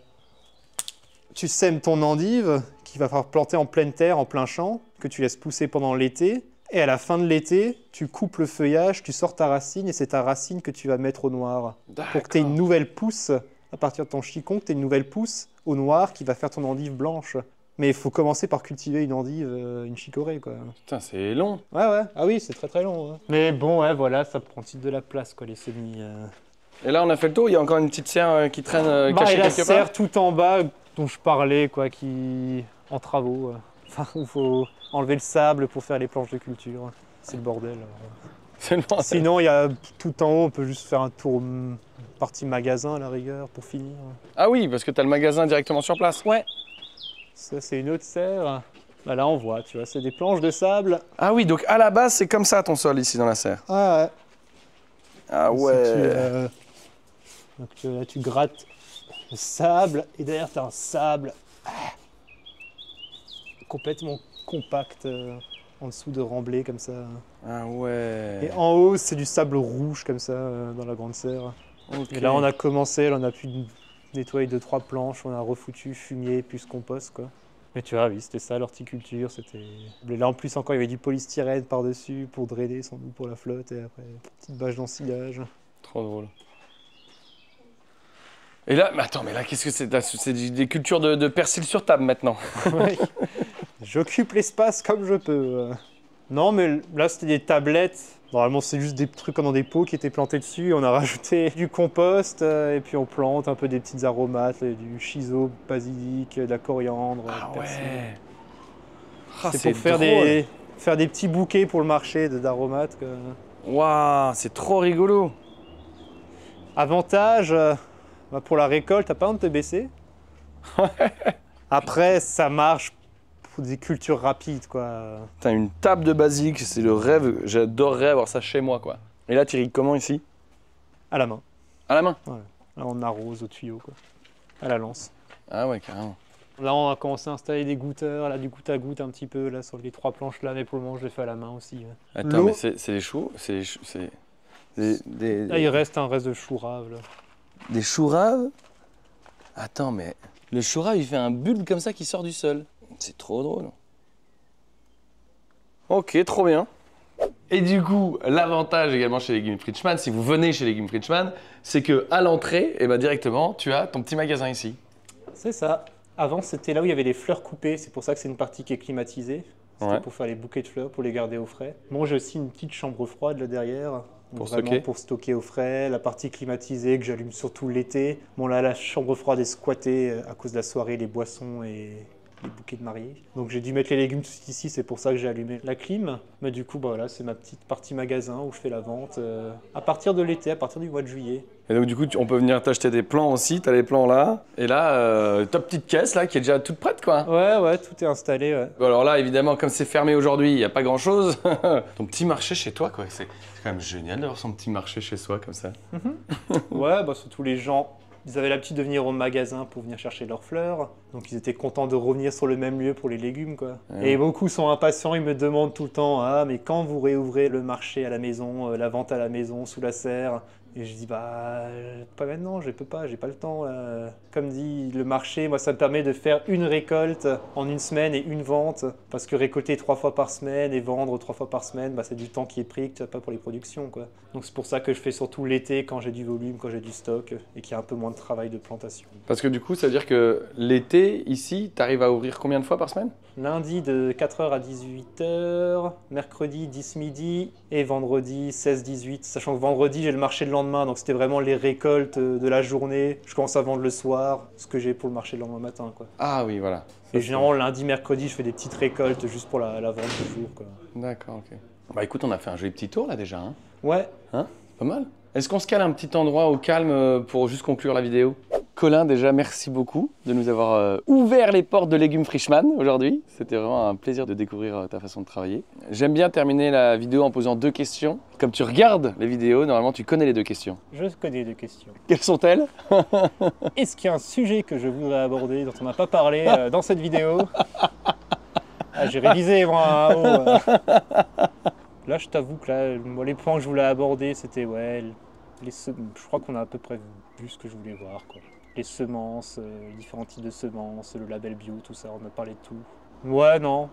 ton endive qu'il va falloir planter en pleine terre, en plein champ, que tu laisses pousser pendant l'été. Et à la fin de l'été, tu coupes le feuillage, tu sors ta racine et c'est ta racine que tu vas mettre au noir. Pour que tu aies une nouvelle pousse, à partir de ton chicon, que tu aies une nouvelle pousse au noir qui va faire ton endive blanche. Mais il faut commencer par cultiver une endive, une chicorée, quoi. Putain, c'est long. Ouais. Ah oui, c'est très long. Ouais. Mais bon, ouais, voilà, ça prend aussi de la place, quoi, les semis. Et là, on a fait le tour. Il y a encore une petite serre qui traîne cachée quelque part. La serre tout en bas dont je parlais, quoi, qui en travaux. Enfin, il faut enlever le sable pour faire les planches de culture. C'est le bordel. C'est le bordel. Sinon, il y a tout en haut, on peut juste faire un tour partie magasin à la rigueur pour finir. Ah oui, parce que tu as le magasin directement sur place. Ouais. Ça, c'est une autre serre. Bah là, on voit, tu vois, c'est des planches de sable. Ah oui, donc à la base, c'est comme ça ton sol ici dans la serre. Ah ouais. Ah ouais. Donc là, tu grattes le sable et derrière, tu as un sable complètement compact en dessous de remblai comme ça. Ah ouais. Et en haut, c'est du sable rouge comme ça dans la grande serre. Et là, on a commencé, là, on a pu nettoyer 2-3 planches, on a refoutu fumier plus compost, quoi. Mais tu vois, oui, c'était ça l'horticulture, c'était... Là, en plus, encore, il y avait du polystyrène par-dessus pour drainer, sans doute, pour la flotte, et après, petite bâche d'ensilage. Trop drôle. Et là, mais attends, mais là, qu'est-ce que c'est? C'est des cultures de persil sur table, maintenant. Oui. J'occupe l'espace comme je peux. Non, mais là, c'était des tablettes. Normalement, c'est juste des trucs dans des pots qui étaient plantés dessus. On a rajouté du compost et puis on plante un peu des petites aromates, du shiso, basilic, de la coriandre, persil. Ouais. C'est pour faire des petits bouquets pour le marché d'aromates. Waouh, c'est trop rigolo. Avantage, pour la récolte, t'as pas honte de te baisser. Après, ça marche pour des cultures rapides, quoi. T'as une table de basilic, c'est le rêve. J'adorerais avoir ça chez moi, quoi. Et là, tu irrigues comment ici? À la main. À la main? Ouais. Là, on arrose au tuyau, quoi. À la lance. Ah ouais, carrément. Là, on a commencé à installer des goutteurs, là, du goutte à goutte un petit peu, là, sur les 3 planches là, mais pour le moment, je l'ai fait à la main aussi. Ouais. Attends, mais c'est des choux? Là, il reste un reste de chou rave, là. Des choux raves? Attends, mais le chou rave, il fait un bulbe comme ça qui sort du sol. C'est trop drôle. Ok, trop bien. Et du coup, l'avantage également chez Légumes Fritschmann, si vous venez chez Légumes Fritschmann, c'est qu'à l'entrée, directement, tu as ton petit magasin ici. C'est ça. Avant, c'était là où il y avait les fleurs coupées. C'est pour ça que c'est une partie qui est climatisée. C'était pour faire les bouquets de fleurs, pour les garder au frais. Moi, j'ai aussi une petite chambre froide là derrière. Pour stocker au frais. La partie climatisée que j'allume surtout l'été. Bon, là, la chambre froide est squattée à cause de la soirée, les boissons et les bouquets de mariés. Donc j'ai dû mettre les légumes tout ici, c'est pour ça que j'ai allumé la clim. Mais du coup, bah, voilà, c'est ma petite partie magasin où je fais la vente à partir de l'été, à partir du mois de juillet. Et donc du coup, on peut venir t'acheter des plants aussi, t'as les plants là. Et là, ta petite caisse là qui est déjà toute prête, quoi. Ouais, tout est installé, ouais. Bon, alors là, évidemment, comme c'est fermé aujourd'hui, il n'y a pas grand chose. Ton petit marché chez toi, quoi. C'est quand même génial d'avoir son petit marché chez soi comme ça. Ouais, bah surtout les gens. Ils avaient l'habitude de venir au magasin pour venir chercher leurs fleurs. Donc ils étaient contents de revenir sur le même lieu pour les légumes, quoi. Ouais. Et beaucoup sont impatients, ils me demandent tout le temps « Ah, mais quand vous réouvrez le marché à la maison, la vente à la maison, sous la serre ?» Et je dis « Bah, pas maintenant, je peux pas, j'ai pas le temps. Là. » Comme dit le marché, moi ça me permet de faire une récolte en une semaine et une vente. Parce que récolter 3 fois par semaine et vendre 3 fois par semaine, bah, c'est du temps qui est pris que tu n'as pas pour les productions, quoi. Donc c'est pour ça que je fais surtout l'été quand j'ai du volume, quand j'ai du stock et qu'il y a un peu moins de travail de plantation. Parce que du coup, ça veut dire que l'été, ici, tu arrives à ouvrir combien de fois par semaine? Lundi de 4h à 18h, mercredi 10 midi et vendredi 16-18. Sachant que vendredi, j'ai le marché le lendemain, donc c'était vraiment les récoltes de la journée. Je commence à vendre le soir, ce que j'ai pour le marché le lendemain matin, quoi. Ah oui, voilà. Et généralement, lundi, mercredi, je fais des petites récoltes juste pour la vente du jour, quoi. D'accord, ok. Bah écoute, on a fait un joli petit tour là déjà, hein? Ouais. Hein? Pas mal. Est-ce qu'on se cale un petit endroit au calme pour juste conclure la vidéo? Colin, déjà, merci beaucoup de nous avoir ouvert les portes de Légumes Fritschmann aujourd'hui. C'était vraiment un plaisir de découvrir ta façon de travailler. J'aime bien terminer la vidéo en posant 2 questions. Comme tu regardes les vidéos, normalement, tu connais les 2 questions. Je connais les 2 questions. Quelles sont-elles? Est-ce qu'il y a un sujet que je voudrais aborder, dont on n'a pas parlé dans cette vidéo? J'ai révisé, moi. Là, je t'avoue que là, moi, les points que je voulais aborder, c'était, ouais, je crois qu'on a à peu près vu ce que je voulais voir, quoi. Les semences, les différents types de semences, le label bio, tout ça, on a parlé de tout. Ouais, non,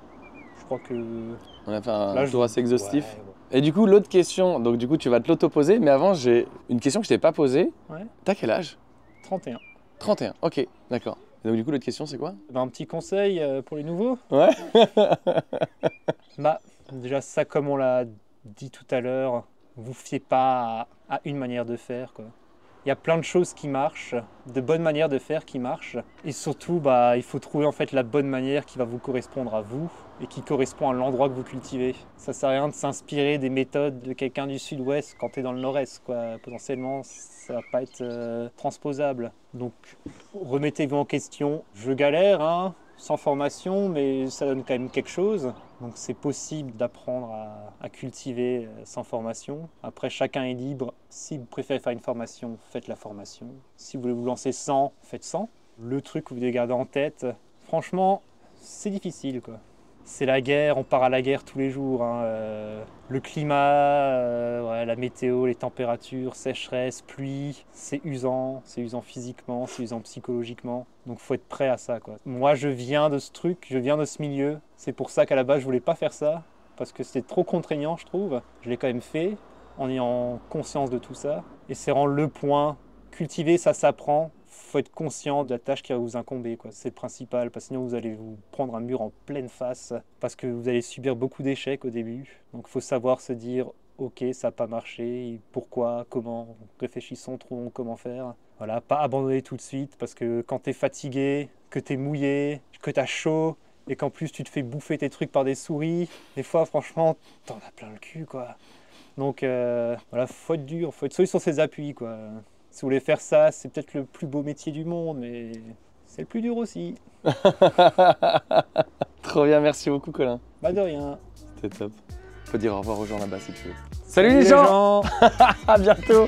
je crois que... On a fait un tour assez exhaustif. Ouais. Et du coup, l'autre question, donc du coup, tu vas te l'auto-poser, mais avant, j'ai une question que je t'ai pas posée. Ouais. T'as quel âge? 31. 31, ok, d'accord. Et donc du coup, l'autre question, c'est quoi? Un petit conseil pour les nouveaux? Ouais. Bah, déjà, ça, comme on l'a dit tout à l'heure, vous fiez pas à une manière de faire, quoi. Il y a plein de choses qui marchent, de bonnes manières de faire qui marchent. Et surtout, bah, il faut trouver en fait la bonne manière qui va vous correspondre à vous et qui correspond à l'endroit que vous cultivez. Ça sert à rien de s'inspirer des méthodes de quelqu'un du sud-ouest quand tu es dans le nord-est, quoi. Potentiellement, ça va pas être transposable. Donc, remettez-vous en question. Je galère, hein, sans formation, mais ça donne quand même quelque chose. Donc c'est possible d'apprendre à cultiver sans formation. Après, chacun est libre. Si vous préférez faire une formation, faites la formation. Si vous voulez vous lancer sans, faites sans. Le truc que vous devez garder en tête, franchement, c'est difficile, quoi. c'est la guerre, on part à la guerre tous les jours. Hein. Le climat, ouais, la météo, les températures, sécheresse, pluie, c'est usant physiquement, c'est usant psychologiquement. Donc faut être prêt à ça, quoi. Moi je viens de ce truc, je viens de ce milieu. C'est pour ça qu'à la base je voulais pas faire ça, parce que c'était trop contraignant je trouve. Je l'ai quand même fait, en ayant conscience de tout ça. Et c'est vraiment le point, cultiver ça s'apprend. Faut être conscient de la tâche qui va vous incomber, quoi. C'est le principal, parce que sinon vous allez vous prendre un mur en pleine face, parce que vous allez subir beaucoup d'échecs au début. Donc il faut savoir se dire, ok, ça n'a pas marché, pourquoi, comment, réfléchissons, trouvons comment faire. Voilà, pas abandonner tout de suite, parce que quand tu es fatigué, que tu es mouillé, que tu as chaud, et qu'en plus tu te fais bouffer tes trucs par des souris, des fois franchement, t'en as plein le cul, quoi. Donc voilà, faut être dur, faut être solide sur ses appuis, quoi. Si vous voulez faire ça, c'est peut-être le plus beau métier du monde, mais c'est le plus dur aussi. Trop bien, merci beaucoup Colin. Bah de rien. C'était top. Faut dire au revoir aux gens là-bas si tu veux. Salut les gens. À À bientôt.